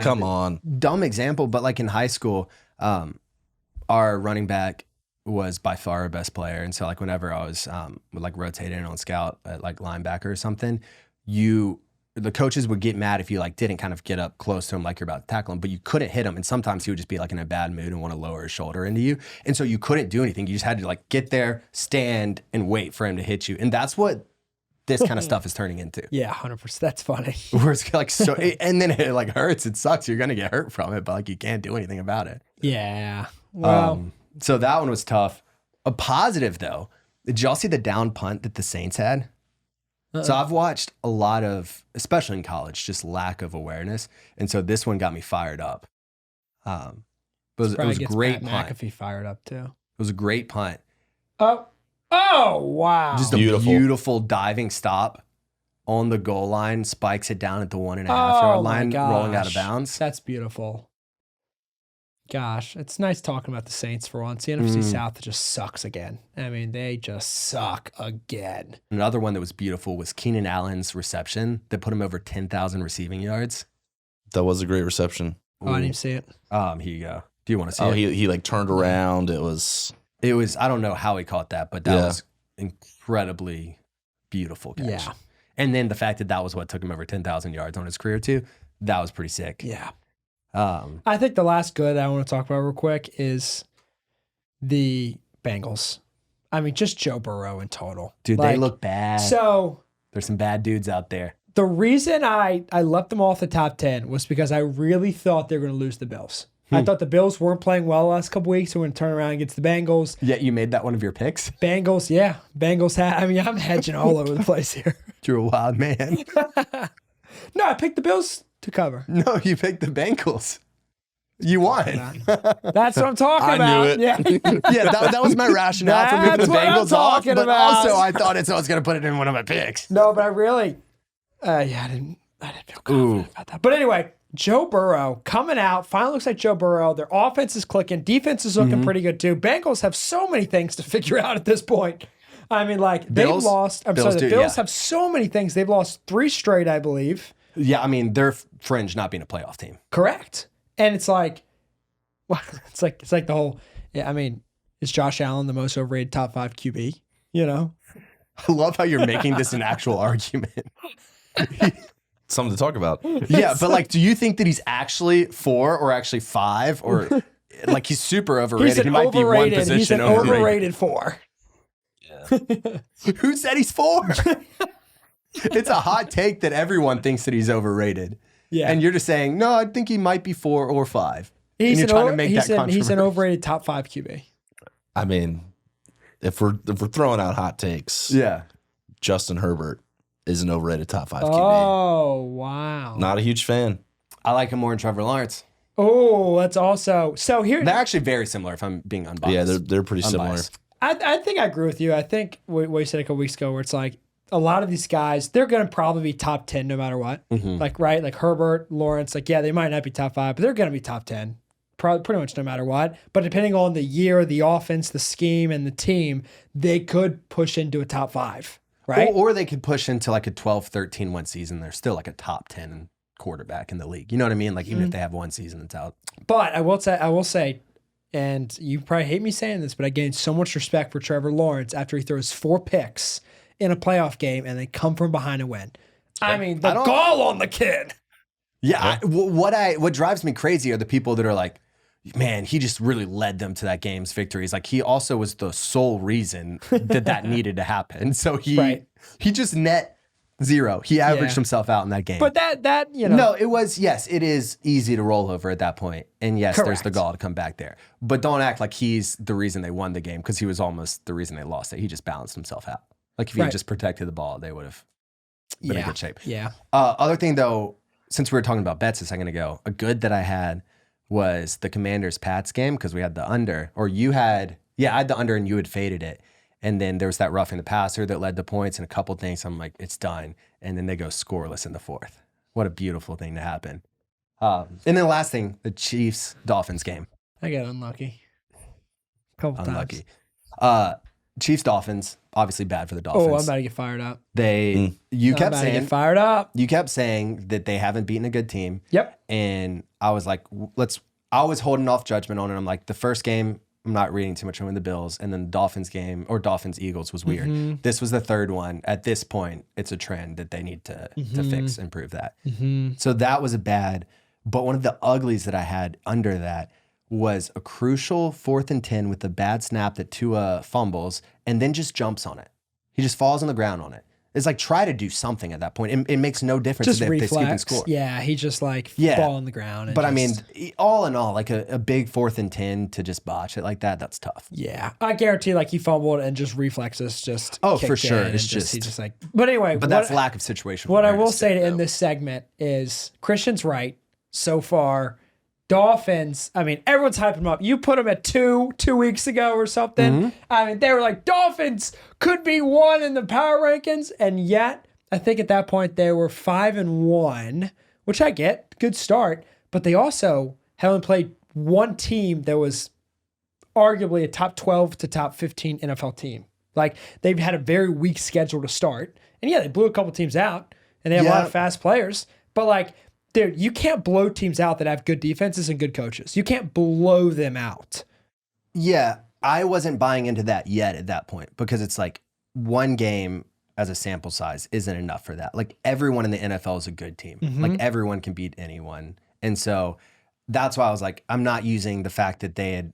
come on. Dumb example, but like in high school, our running back was by far our best player. And so like whenever I was like rotating on scout at like linebacker or something, the coaches would get mad if you like didn't kind of get up close to him like you're about to tackle him, but you couldn't hit him. And sometimes he would just be like in a bad mood and want to lower his shoulder into you. And so you couldn't do anything. You just had to like get there, stand, and wait for him to hit you. And that's what this kind of stuff is turning into. Yeah, 100%. That's funny. Where it's like so, and then it like hurts. It sucks. You're gonna get hurt from it, but like you can't do anything about it. Yeah. Well, so that one was tough. A positive though, did y'all see the down punt that the Saints had? So I've watched a lot of, especially in college, just lack of awareness, and so this one got me fired up. It was a great punt. McAfee fired up too. It was a great punt. Oh, wow. Just a beautiful diving stop on the goal line, spikes it down at the 1.5 yard line, rolling out of bounds. That's beautiful. Gosh, it's nice talking about the Saints for once. The NFC South just sucks again. I mean, they just suck again. Another one that was beautiful was Keenan Allen's reception that put him over 10,000 receiving yards. That was a great reception. Oh, I didn't see it. Here you go. Do you want to see it? He like turned around. It was, I don't know how he caught that, but that was incredibly beautiful catch. Yeah. And then the fact that was what took him over 10,000 yards on his career too, that was pretty sick. Yeah. I think the last good I want to talk about real quick is the Bengals. I mean, just Joe Burrow in total. Dude, they look bad. So there's some bad dudes out there. The reason I left them off the top 10 was because I really thought they were going to lose the Bills. I thought the Bills weren't playing well the last couple weeks. So we're going to turn around against the Bengals. Yeah, you made that one of your picks? Bengals, yeah. Bengals I'm hedging all over the place here. You're a wild man. No, I picked the Bills to cover. No, you picked the Bengals. You won. That's what I'm talking about. I knew it. Yeah, that was my rationale for moving the Bengals off. But about. also, I thought I was going to put it in one of my picks. No, but I really, I didn't feel confident about that. But anyway, Joe Burrow coming out. Finally looks like Joe Burrow. Their offense is clicking. Defense is looking pretty good too. Bengals have so many things to figure out at this point. I mean, like they've lost. The Bills have so many things. They've lost 3 straight, I believe. Yeah, I mean, they're fringe not being a playoff team. Correct. And it's like, well, it's like the whole. Yeah, I mean, is Josh Allen the most overrated top 5 QB? You know. I love how you're making this an actual argument. something to talk about. Yeah, but like, do you think that he's actually 4 or actually 5 or like he's super overrated? He's an He might be one overrated. position He's an overrated 4. Who said he's 4? It's a hot take that everyone thinks that he's overrated. Yeah. And you're just saying, no, I think he might be 4 or 5. He's and you're an trying to make that controversial. he's an overrated top 5 QB. I mean, if we're throwing out hot takes, Yeah. Justin Herbert is an overrated top 5 QB. Oh, wow. Not a huge fan. I like him more than Trevor Lawrence. Oh, that's also so here. They're actually very similar if I'm being unbiased. Yeah, they're pretty similar. Unbiased. I think I agree with you. I think what you said a couple weeks ago, where it's like a lot of these guys, they're going to probably be top 10 no matter what. Like, right? Like Herbert, Lawrence, like, yeah, they might not be top 5, but they're going to be top 10. Pretty much no matter what. But depending on the year, the offense, the scheme, and the team, they could push into a top 5, right? Or they could push into like a 12-13 one season. They're still like a top 10 quarterback in the league. You know what I mean? Like even if they have one season that's out. But I will say, and you probably hate me saying this, but I gained so much respect for Trevor Lawrence after he throws 4 picks in a playoff game and they come from behind and win. I mean, the gall on the kid. Yeah. What drives me crazy are the people that are like, man, he just really led them to that game's victories. Like he also was the sole reason that needed to happen. So he just net 0. He averaged himself out in that game. But that you know. No, it was, yes, it is easy to roll over at that point. And yes, there's the Correct. gall to come back there. But don't act like he's the reason they won the game because he was almost the reason they lost it. He just balanced himself out. Like if he had just protected the ball, they would have been in good shape. Yeah. Other thing though, since we were talking about bets a second ago, a good that I had was the Commanders-Pats game because we had the under, or you had, I had the under and you had faded it. And then there was that roughing the passer that led to points and a couple things. I'm like, it's done. And then they go scoreless in the 4th. What a beautiful thing to happen. And then the last thing, the Chiefs-Dolphins game. I got unlucky. Couple Unlucky. times. Chiefs-Dolphins, obviously bad for the Dolphins. Oh, I'm about to get fired up. You kept saying, get fired up. you kept saying that they haven't beaten a good team. Yep. And I was like, I was holding off judgment on it. I'm like, the first game, I'm not reading too much on the Bills. And then the Dolphins game, or Dolphins-Eagles was weird. This was the third one. At this point, it's a trend that they need to fix, improve that. So that was a bad. But one of the uglies that I had under that was a crucial 4th and 10 with a bad snap that Tua fumbles and then just jumps on it. He just falls on the ground on it. It's like, try to do something at that point. It makes no difference Just if they scoop and reflex. score. Yeah, he just fall on the ground. And But I mean, all in all, like a big 4th and 10 to just botch it like that, that's tough. yeah, I guarantee he fumbled and just reflexes just. Oh, for kicked sure. in and It's he just just like. But anyway, But that's lack of situational What I will awareness say to too, end though. this segment is Christian's right so far. Dolphins, I mean, everyone's hyping them up. You put them at 2 weeks ago or something. I mean, they were like, Dolphins could be 1 in the power rankings. And yet, I think at that point, they were 5-1, which I get, good start. But they also haven't played one team that was arguably a top 12 to top 15 NFL team. Like, they've had a very weak schedule to start. And yeah, they blew a couple teams out, and they have a lot of fast players. But like, dude, you can't blow teams out that have good defenses and good coaches. You can't blow them out. Yeah, I wasn't buying into that yet at that point because it's like one game as a sample size isn't enough for that. Like everyone in the NFL is a good team. Like everyone can beat anyone. And so that's why I was like, I'm not using the fact that they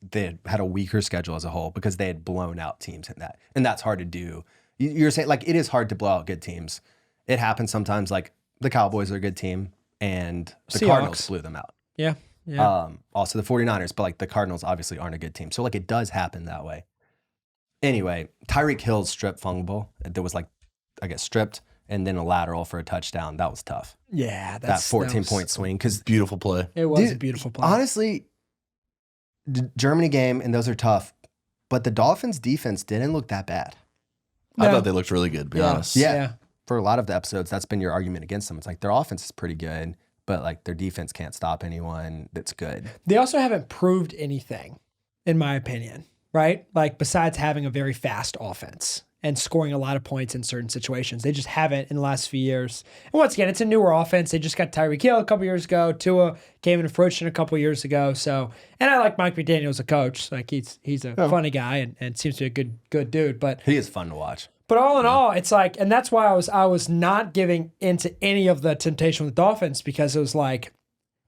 had a weaker schedule as a whole because they had blown out teams in that. And that's hard to do. You're saying like it is hard to blow out good teams. It happens sometimes. Like the Cowboys are a good team and the Seahawks. Cardinals blew them out. Yeah. Also the 49ers, but like the Cardinals obviously aren't a good team. So like it does happen that way. Anyway, Tyreek Hill's strip fumble that was like, I guess stripped and then a lateral for a touchdown. That was tough. Yeah. That 14-point swing. Because Beautiful play. It was a beautiful play. honestly, Germany game, and those are tough, but the Dolphins defense didn't look that bad. I No. thought they looked really good, to be honest. Yeah. For a lot of the episodes, that's been your argument against them. It's like their offense is pretty good, but like their defense can't stop anyone that's good. They also haven't proved anything, in my opinion, right? Like besides having a very fast offense. and scoring a lot of points in certain situations. They just haven't in the last few years. And once again, it's a newer offense. They just got Tyreek Hill a couple years ago. Tua came into fruition a couple years ago. So, and I like Mike McDaniel as a coach. Like he's a funny guy and seems to be a good dude. But He is fun to watch. But all in all, it's like, and that's why I was not giving into any of the temptation with the Dolphins, because it was like,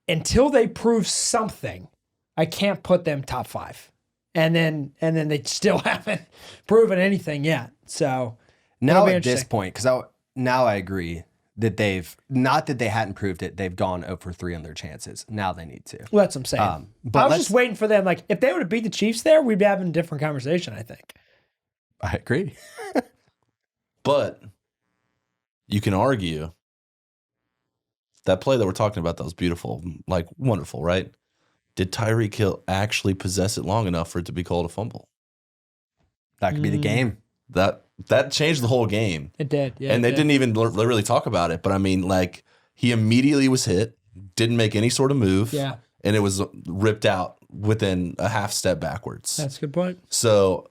until they prove something, I can't put them top 5. And then they still haven't proven anything yet. So Now at this point, because now I agree that not that they hadn't proved it, they've gone 0 for 3 on their chances. Now they need to. Well, that's what I'm saying. But I was just waiting for them. Like, if they would have beat the Chiefs there, we'd be having a different conversation, I think. I agree. But you can argue that play that we're talking about that was beautiful, like wonderful, right? Did Tyreek Hill actually possess it long enough for it to be called a fumble? That could be the game. That changed the whole game. It did, yeah. And they didn't even really talk about it. But I mean, like, he immediately was hit, didn't make any sort of move. Yeah. And it was ripped out within a half step backwards. That's a good point. So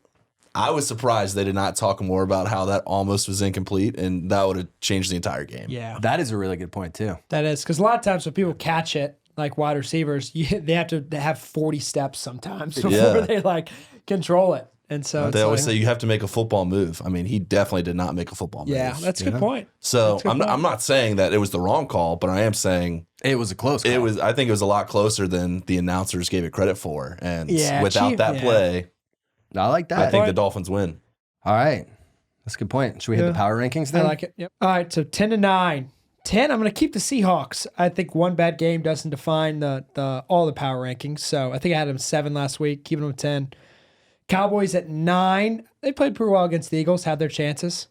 I was surprised they did not talk more about how that almost was incomplete, and that would have changed the entire game. Yeah. That is a really good point, too. That is, because a lot of times when people catch it, like wide receivers, they have to have 40 steps sometimes before they like control it. And so they always say you have to make a football move. I mean, he definitely did not make a football move. Yeah, that's a good point. So I'm not saying that it was the wrong call, but I am saying it was a close call. I think it was a lot closer than the announcers gave it credit for. And without that play, I like that. I think the Dolphins win. All right. That's a good point. Should we hit the power rankings then? I like it. Yep. All right, so 10-9. 10, I'm going to keep the Seahawks. I think one bad game doesn't define all the power rankings. So I think I had them 7 last week, keeping them at 10. Cowboys at 9. They played pretty well against the Eagles, had their chances.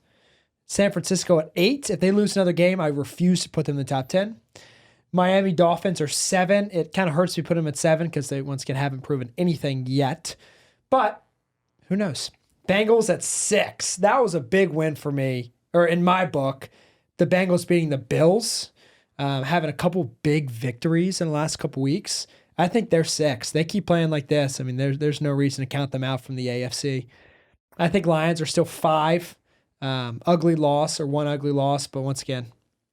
San Francisco at 8. If they lose another game, I refuse to put them in the top 10. Miami Dolphins are 7. It kind of hurts me to put them at 7 because they, once again, haven't proven anything yet. But who knows? Bengals at 6. That was a big win for me, or in my book. The Bengals beating the Bills, having a couple big victories in the last couple weeks. I think they're 6. They keep playing like this. I mean, there's no reason to count them out from the AFC. I think Lions are still 5. Ugly loss or one ugly loss, but once again,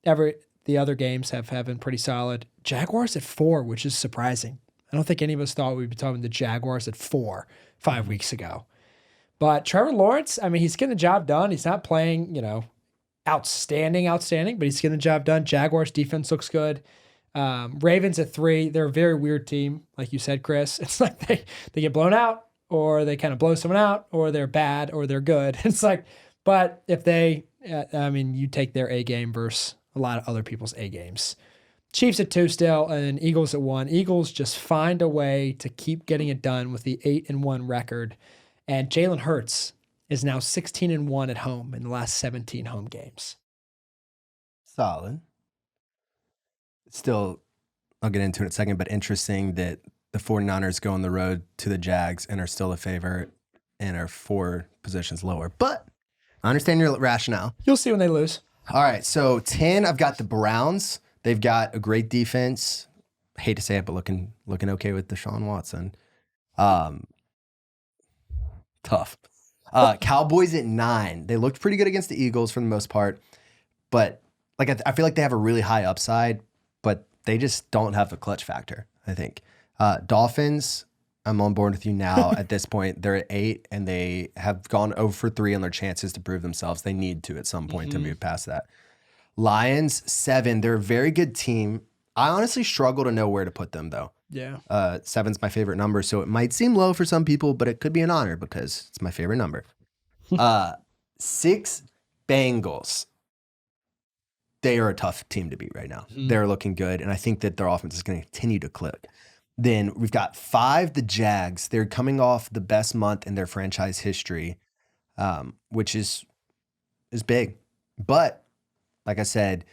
the other games have been pretty solid. Jaguars at 4, which is surprising. I don't think any of us thought we'd be talking the Jaguars at 4 5 weeks ago. But Trevor Lawrence, I mean, he's getting the job done. He's not playing, outstanding, but he's getting the job done. Jaguars defense looks good. Ravens at 3. They're a very weird team, like you said, Chris. It's like they get blown out, or they kind of blow someone out, or they're bad, or they're good. It's like, but if you take their A game versus a lot of other people's A games. Chiefs at 2 still, and then Eagles at 1. Eagles just find a way to keep getting it done with the 8-1 record. And Jalen Hurts is now 16-1 at home in the last 17 home games. Solid. Still, I'll get into it in a second, but interesting that the 49ers go on the road to the Jags and are still a favorite and are 4 positions lower. But I understand your rationale. You'll see when they lose. All right, so 10, I've got the Browns. They've got a great defense. I hate to say it, but looking okay with Deshaun Watson. Tough. Cowboys at 9. They looked pretty good against the Eagles for the most part, but I feel like they have a really high upside, but they just don't have the clutch factor, I think. Dolphins, I'm on board with you now. At this point, they're at 8, and they have gone 0 for 3 on their chances to prove themselves. They need to at some point to move past that. Lions, 7. They're a very good team. I honestly struggle to know where to put them, though. Yeah. 7's my favorite number, so it might seem low for some people, but it could be an honor because it's my favorite number. 6, Bengals. They are a tough team to beat right now. They're looking good, and I think that their offense is going to continue to click. Then we've got 5, the Jags. They're coming off the best month in their franchise history, which is big. But, like I said,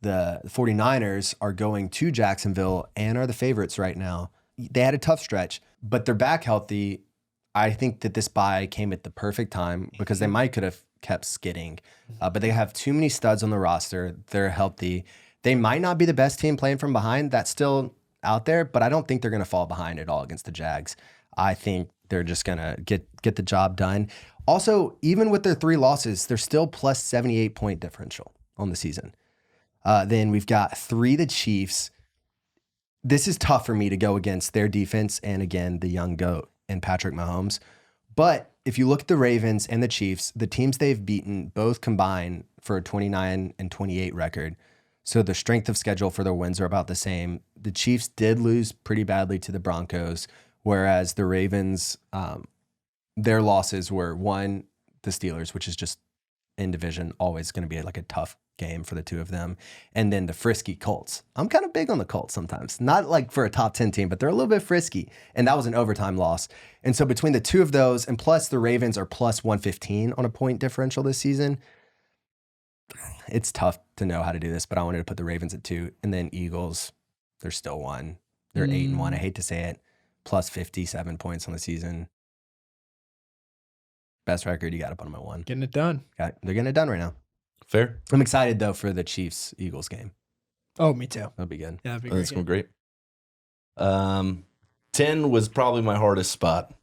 the 49ers are going to Jacksonville and are the favorites right now. They had a tough stretch, but they're back healthy. I think that this bye came at the perfect time because they might could have kept skidding, but they have too many studs on the roster. They're healthy. They might not be the best team playing from behind. That's still out there, but I don't think they're going to fall behind at all against the Jags. I think they're just gonna get the job done. Also, even with their 3 losses, they're still plus 78 point differential on the season. Then we've got 3 the Chiefs. This is tough for me to go against their defense and again the young GOAT and Patrick Mahomes. But if you look at the Ravens and the Chiefs, the teams they've beaten both combine for a 29-28 record. So the strength of schedule for their wins are about the same. The Chiefs did lose pretty badly to the Broncos, whereas the Ravens, their losses were one, the Steelers, which is just in division, always going to be like a tough game for the two of them. And then the frisky Colts. I'm kind of big on the Colts sometimes. Not like for a top 10 team, but they're a little bit frisky. And that was an overtime loss. And so between the two of those, and plus the Ravens are plus 115 on a point differential this season, it's tough to know how to do this, but I wanted to put the Ravens at 2. And then Eagles, they're still 1. They're 8-1. I hate to say it. Plus 57 points on the season. Best record, you got to put them at 1. Getting it done. They're getting it done right now. Fair. I'm excited, though, for the Chiefs-Eagles game. Oh, me too. That'll be good. Yeah, that'd be That's great. going to be great. 10 was probably my hardest spot.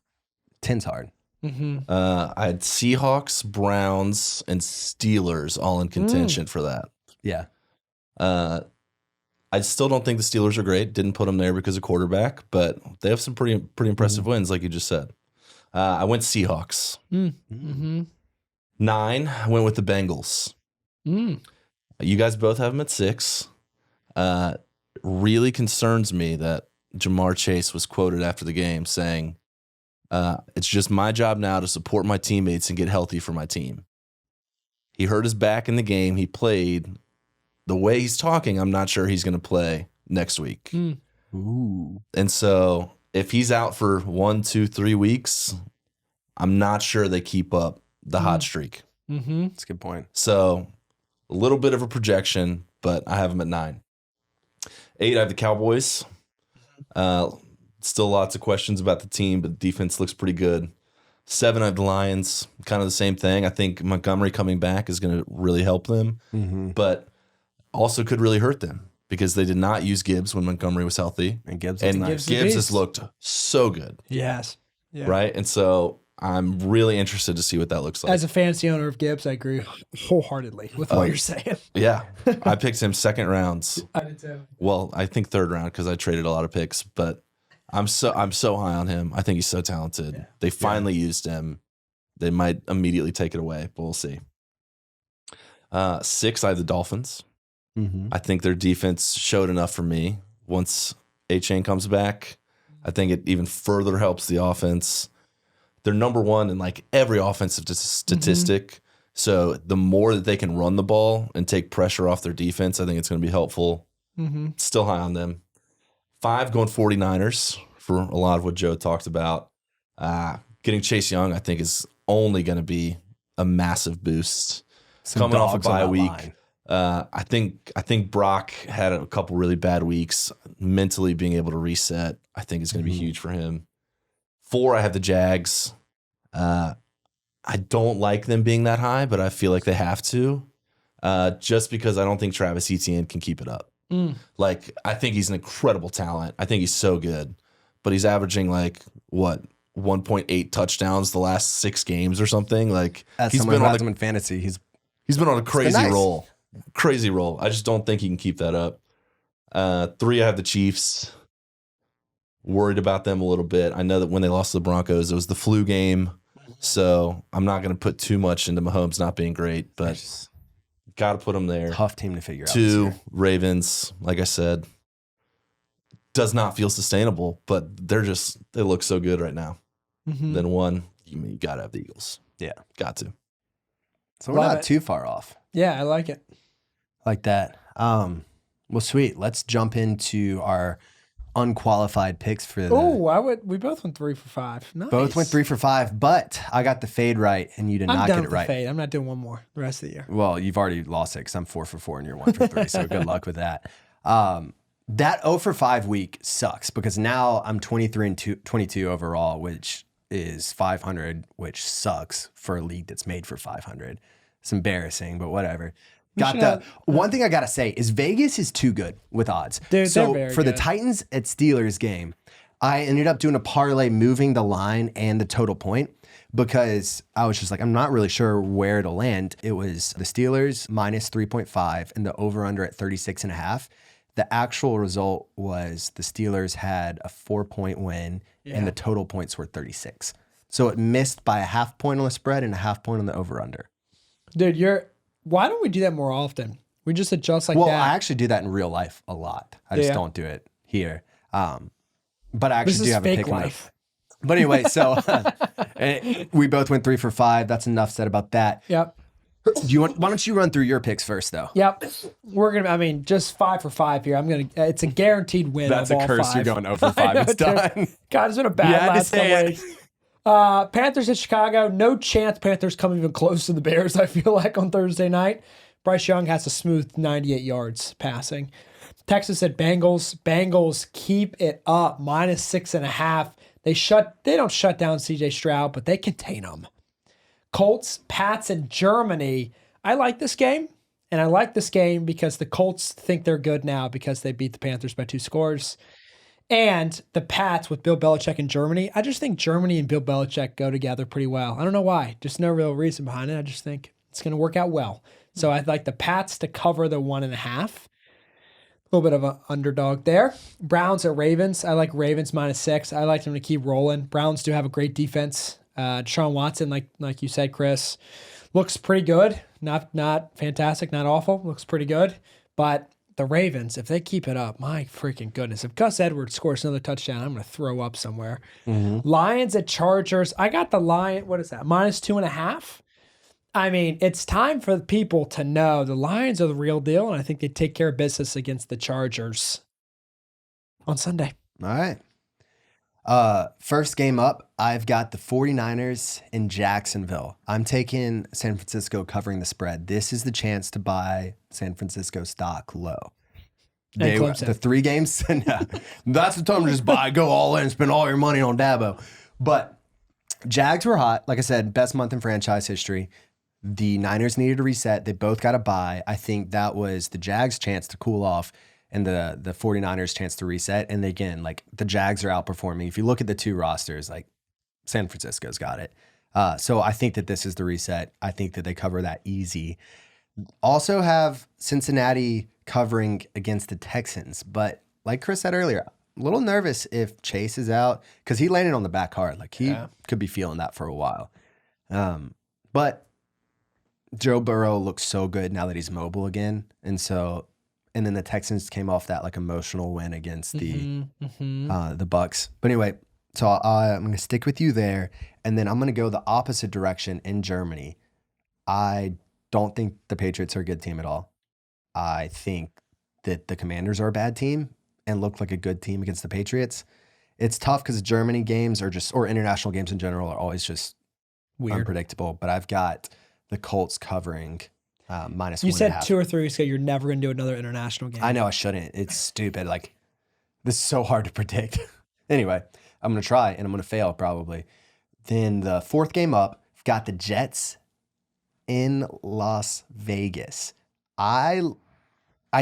10's hard. Mm-hmm. I had Seahawks, Browns, and Steelers all in contention for that. Yeah. I still don't think the Steelers are great. Didn't put them there because of quarterback, but they have some pretty impressive wins, like you just said. I went Seahawks. Mm-hmm. 9, I went with the Bengals. You guys both have them at 6. Really concerns me that Jamar Chase was quoted after the game saying, it's just my job now to support my teammates and get healthy for my team. He hurt his back in the game. He played. The way he's talking, I'm not sure he's going to play next week. Ooh. And so if he's out for 1, 2, 3 weeks, I'm not sure they keep up the hot streak. Mm-hmm. That's a good point. So a little bit of a projection, but I have them at 9. 8, I have the Cowboys. Still lots of questions about the team, but the defense looks pretty good. 7, I have the Lions. Kind of the same thing. I think Montgomery coming back is going to really help them, but also could really hurt them because they did not use Gibbs when Montgomery was healthy. And Gibbs And nice. Gibbs has looked so good, Yes. Yeah. right? And so I'm really interested to see what that looks like. As a fantasy owner of Gibbs, I agree wholeheartly with what you're saying. Yeah. I picked him second rounds. I did too. Well, I think third round because I traded a lot of picks, but I'm so high on him. I think he's so talented. Yeah. They finally used him. They might immediately take it away, but we'll see. 6, I have the Dolphins. I think their defense showed enough for me. Once A-Chain comes back, I think it even further helps the offense. They're number 1 in like every offensive statistic. So the more that they can run the ball and take pressure off their defense, I think it's going to be helpful. Still high on them. 5, going 49ers for a lot of what Joe talked about. Getting Chase Young, I think, is only going to be a massive boost. Coming off a bye week. I think Brock had a couple really bad weeks. Mentally being able to reset, I think is going to be huge for him. 4, I have the Jags. I don't like them being that high, but I feel like they have to, just because I don't think Travis Etienne can keep it up. Like, I think he's an incredible talent. I think he's so good, but he's averaging like what 1.8 touchdowns the last 6 games or something. Like, As he's someone been who on has him in fantasy, he's been on a crazy nice. roll. Crazy roll. I just don't think he can keep that up. 3, I have the Chiefs. Worried about them a little bit. I know that when they lost to the Broncos, it was the flu game. So I'm not going to put too much into Mahomes not being great, but got to put them there. tough team to figure out. 2, this year. Ravens, like I said, does not feel sustainable, but they look so good right now. Then 1, you got to have the Eagles. Yeah. Got to. So we're Love not it. too far off Yeah, I like it. like that. Well, sweet. Let's jump into our unqualified picks for the. Oh, we both went 3 for 5. Nice. Both went 3 for 5, but I got the fade right, and you did I'm not done get with it the right. fade. I'm not doing one more the rest of the year. Well, you've already lost it because I'm 4 for 4 and you're 1 for 3. So good luck with that. That 0 for 5 week sucks because now I'm 23 and 22 overall, which is 500, which sucks for a league that's made for 500. It's embarrassing, but whatever. One thing I gotta say is Vegas is too good with odds. Dude, so they're very for the good. Titans at Steelers game, I ended up doing a parlay, moving the line and the total point because I was just like, I'm not really sure where to land. It was the Steelers minus 3.5 and the over-under at 36.5. The actual result was the Steelers had a 4-point win and the total points were 36. So it missed by a half point on the spread and a half point on the over-under. Dude, why don't we do that more often? We just adjust like that. Well, I actually do that in real life a lot. I just don't do it here. But I actually do have a pick life. But anyway, so we both went 3 for 5. That's enough said about that. Yep. Why don't you run through your picks first, though? Yep. Just 5 for 5 here. It's a guaranteed win. That's of a all curse. 5. You're going over 5. It's done. God, it's been a bad last couple weeks. Panthers at Chicago. No chance Panthers come even close to the Bears, I feel like, on Thursday night. Bryce Young has a smooth 98 yards passing. Texas at Bengals. Bengals keep it up, minus 6.5. They don't shut down CJ Stroud, but they contain him. Colts, Pats, and Germany. I like this game, and I like this game because the Colts think they're good now because they beat the Panthers by 2 scores. And the Pats with Bill Belichick in Germany. I just think Germany and Bill Belichick go together pretty well. I don't know why. Just no real reason behind it. I just think it's going to work out well. So I'd like the Pats to cover the 1.5. A little bit of an underdog there. Browns at Ravens. I like Ravens minus 6. I like them to keep rolling. Browns do have a great defense. Deshaun Watson, like you said, Chris, looks pretty good. Not fantastic, not awful. Looks pretty good. But the Ravens, if they keep it up, my freaking goodness. If Gus Edwards scores another touchdown, I'm going to throw up somewhere. Mm-hmm. Lions at Chargers. I got the Lion. What is that? Minus 2.5. I mean, it's time for people to know the Lions are the real deal, and I think they take care of business against the Chargers on Sunday. All right. First game up, I've got the 49ers in Jacksonville. I'm taking San Francisco covering the spread. This is the chance to buy San Francisco stock low. The 3 games, that's the time to just go all in, spend all your money on Dabo. But Jags were hot. Like I said, best month in franchise history. The Niners needed a reset. They both got a bye. I think that was the Jags' chance to cool off and the 49ers' chance to reset. And again, like the Jags are outperforming. If you look at the 2 rosters, like San Francisco's got it. So I think that this is the reset. I think that they cover that easy. Also have Cincinnati covering against the Texans. But like Chris said earlier, a little nervous if Chase is out because he landed on the back hard. Like he could be feeling that for a while. But Joe Burrow looks so good now that he's mobile again. And then the Texans came off that like emotional win against the Bucks. But anyway, so I'm going to stick with you there. And then I'm going to go the opposite direction in Germany. I don't think the Patriots are a good team at all. I think that the Commanders are a bad team and look like a good team against the Patriots. It's tough because Germany games or international games in general are always just weird, unpredictable. But I've got the Colts covering minus 1.5. You said 2 or 3 weeks ago you're never going to do another international game. I know I shouldn't. It's stupid. Like, this is so hard to predict. Anyway, I'm going to try and I'm going to fail probably. Then the 4th game up, I've got the Jets in Las Vegas. I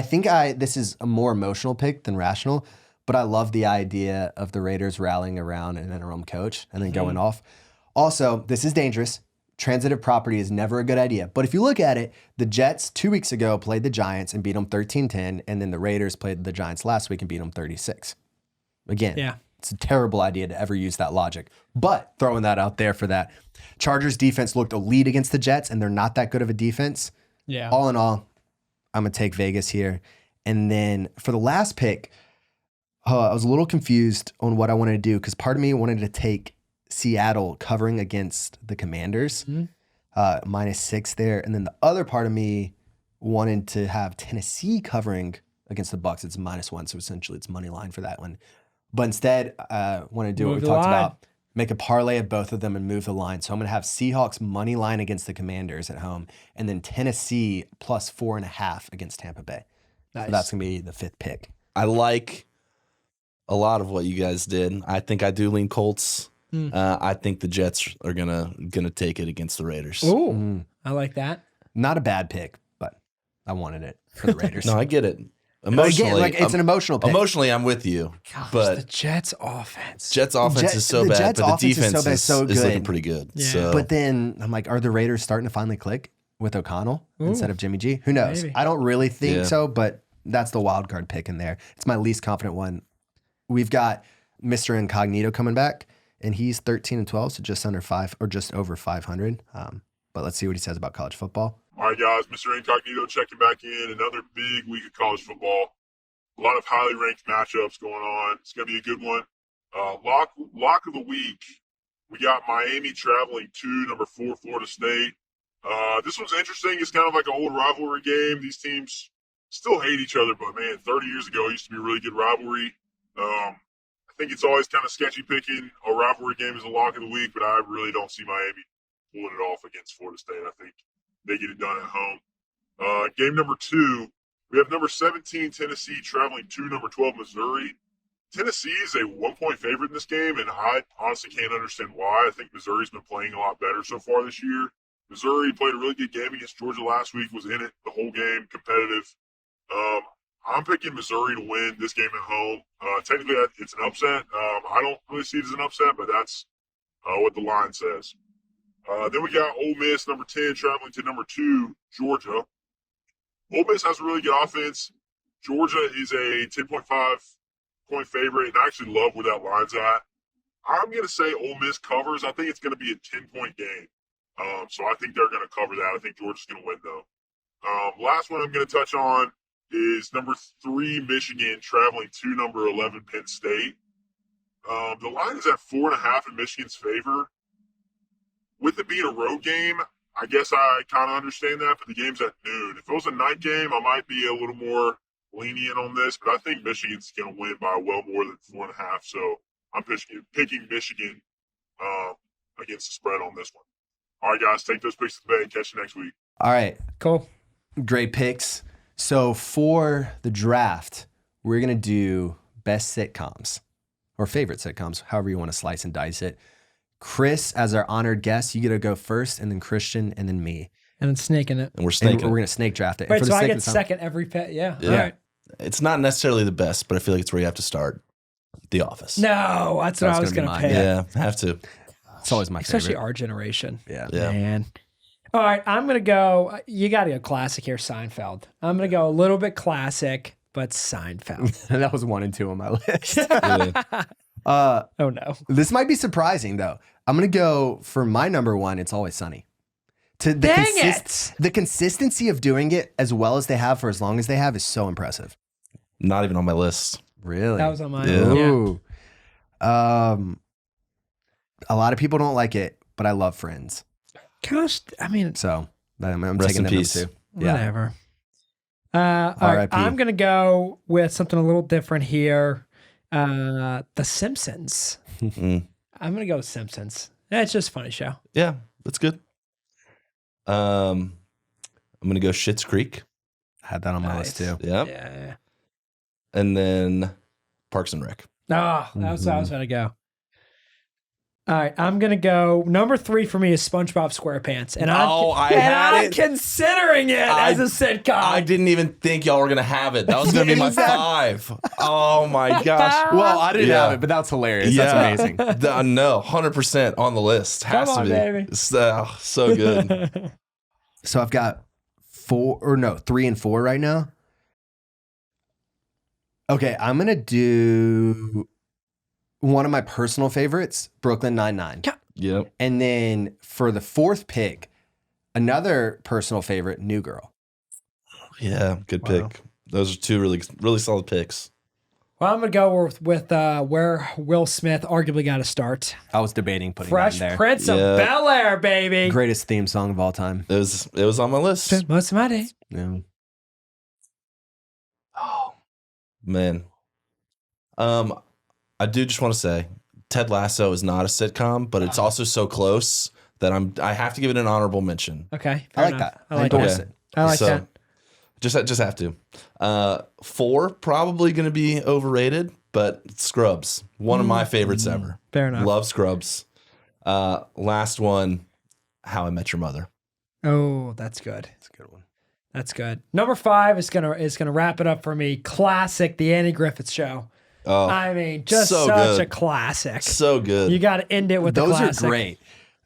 think this is a more emotional pick than rational, but I love the idea of the Raiders rallying around an interim coach and then going off. Also, this is dangerous. Transitive property is never a good idea. But if you look at it, the Jets 2 weeks ago played the Giants and beat them 13-10, and then the Raiders played the Giants last week and beat them 36. Again, it's a terrible idea to ever use that logic. But throwing that out there for that. Chargers defense looked elite against the Jets, and they're not that good of a defense. Yeah. All in all, I'm going to take Vegas here. And then for the last pick, I was a little confused on what I wanted to do because part of me wanted to take Seattle covering against the Commanders, minus 6 there. And then the other part of me wanted to have Tennessee covering against the Bucks. It's minus 1, so essentially it's money line for that one. But instead, I want to do what we talked about, make a parlay of both of them and move the line. So I'm going to have Seahawks money line against the Commanders at home, and then Tennessee plus 4.5 against Tampa Bay. Nice. So that's going to be the 5th pick. I like a lot of what you guys did. I think I do lean Colts. I think the Jets are gonna take it against the Raiders. Ooh, I like that. Not a bad pick, but I wanted it for the Raiders. No, I get it. Emotionally, Again, like it's an emotional pick. Emotionally, I'm with you. Gosh, but the Jets offense. Jets offense is so the bad, Jets but the offense is defense so bad, so is looking good. pretty good. Yeah. So. But then I'm like, are the Raiders starting to finally click with O'Connell instead of Jimmy G? Who knows? Maybe. I don't really think Yeah. so, but that's the wild card pick in there. It's my least confident one. We've got Mr. Incognito coming back, and he's 13-12, so just under 5 or just over 500. But let's see what he says about college football. All right, guys, Mr. Incognito checking back in. Another big week of college football. A lot of highly ranked matchups going on. It's going to be a good one. Lock of the week, we got Miami traveling to number 4 Florida State. This one's interesting. It's kind of like an old rivalry game. These teams still hate each other, but, man, 30 years ago, it used to be a really good rivalry. I think it's always kind of sketchy picking a rivalry game as a lock of the week, but I really don't see Miami pulling it off against Florida State. I think they get it done at home. Game number 2, we have number 17 Tennessee traveling to number 12 Missouri. Tennessee is a 1-point favorite in this game, and I honestly can't understand why. I think Missouri's been playing a lot better so far this year. Missouri played a really good game against Georgia last week, was in it the whole game, competitive. I'm picking Missouri to win this game at home. Technically, it's an upset. I don't really see it as an upset, but that's what the line says. Then we got Ole Miss, number 10, traveling to number 2, Georgia. Ole Miss has a really good offense. Georgia is a 10.5-point favorite, and I actually love where that line's at. I'm going to say Ole Miss covers. I think it's going to be a 10-point game. So I think they're going to cover that. I think Georgia's going to win, though. Last one I'm going to touch on is number 3, Michigan, traveling to number 11, Penn State. The line is at 4.5 in Michigan's favor. With it being a road game, I guess I kind of understand that, but the game's at noon. If it was a night game, I might be a little more lenient on this, but I think Michigan's going to win by well more than 4.5. So I'm picking Michigan against the spread on this one. All right, guys, take those picks to the bank. Catch you next week. All right. Cool. Great picks. So for the draft, we're going to do best sitcoms or favorite sitcoms, however you want to slice and dice it. Chris, as our honored guest, you get to go first, and then Christian, and then me. And then snaking it. And we're And snaking. we're going to snake draft it. Wait, And for so the I sake get of time- second every pet? Yeah. Yeah. All right. It's not necessarily the best, but I feel like it's where you have to start. The Office. No, that's what That's I was gonna going be to mine. pick. Yeah, have to. It's always my Especially favorite. our generation. Yeah. Yeah. Man. All right, I'm going to go. You got to go classic here, Seinfeld. I'm going to go a little bit classic, but Seinfeld. That was 1 and 2 on my list. Really. Oh, no. This might be surprising, though. I'm going to go for my number 1, It's Always Sunny. To the Dang it! The consistency of doing it as well as they have for as long as they have is so impressive. Not even on my list. Really? That was on mine. Yeah. Yeah. Ooh. A lot of people don't like it, but I love Friends. Gosh, I mean, So I'm Rest taking in them peace. too. Yeah. whatever. All right, R.I.P.. I'm going to go with something a little different here. The Simpsons. Mm. I'm going to go with Simpsons. It's just a funny show. Yeah, that's good. I'm gonna go Schitt's Creek. Had that on my list too. Yep. Yeah. And then Parks and Rec. Oh, that's where I was going to go. All right, I'm going to go. Number 3 for me is SpongeBob SquarePants. And I'm considering it as a sitcom. I didn't even think y'all were gonna have it. That was gonna be my 5. Oh my gosh. Well, I didn't Yeah. have it, but that's hilarious. Yeah. That's amazing. No, 100% on the list. Has Come on, to be. baby. So good. So I've got 3 and 4 right now. Okay, I'm gonna do one of my personal favorites, Brooklyn Nine-Nine. Yep. And then for the 4th pick, another personal favorite, New Girl. Yeah, good Wow. pick. Those are 2 really solid picks. Well, I'm going to go with where Will Smith arguably got to start. I was debating putting Fresh that in there. Prince of Yeah. Bel-Air, baby. Greatest theme song of all time. It was on my list. Spent most of my day. Yeah. Oh man. I do just want to say Ted Lasso is not a sitcom, but it's also so close that I have to give it an honorable mention. Okay. I fair like enough. that. I like endorse that. it. I like So, that. Just have to. 4 probably going to be overrated, but Scrubs, one of my favorites ever. Fair enough. Love Scrubs. Last one, How I Met Your Mother. Oh, that's good. That's a good one. That's good. Number 5 is gonna wrap it up for me. Classic, The Andy Griffith Show. Oh, I mean, just so such good. a classic. So good. You got to end it with the Those classic. are great.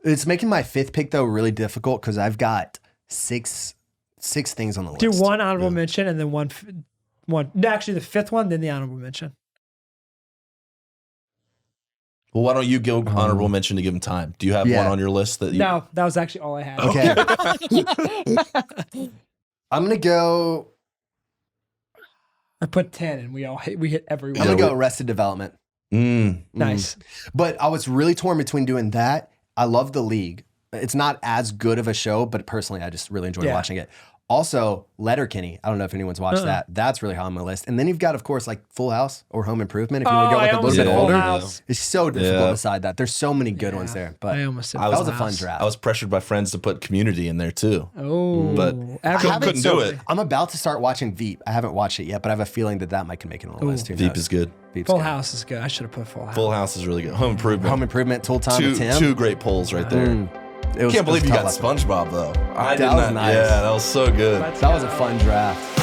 It's making my 5th pick though really difficult because I've got six things on the list. Do one honorable mention and then one. No, actually, the 5th one, then the honorable mention. Well, why don't you go honorable mention to give him time? Do you have one on your list that you... No, that was actually all I had. Okay. I'm gonna go. I put 10, and we hit every one. I'm gonna go Arrested Development. Nice. But I was really torn between doing that. I love The League. It's not as good of a show, but personally, I just really enjoy watching it. Also, Letterkenny. I don't know if anyone's watched that. That's really high on my list. And then you've got, of course, like Full House or Home Improvement. If you want to go like a little bit older, it's so difficult beside that. There's so many good ones there. But I almost said that was a fun draft. I was pressured by friends to put Community in there too. Oh, but couldn't do it. I'm about to start watching Veep. I haven't watched it yet, but I have a feeling that might make it on the list too. Veep is good. Full House is good. I should have put Full House. Full House is really good. Home Improvement. Tool Time with Tim. Two great polls right there. I can't believe you got SpongeBob though. I did not. Nice. Yeah, that was so good. That was a fun draft.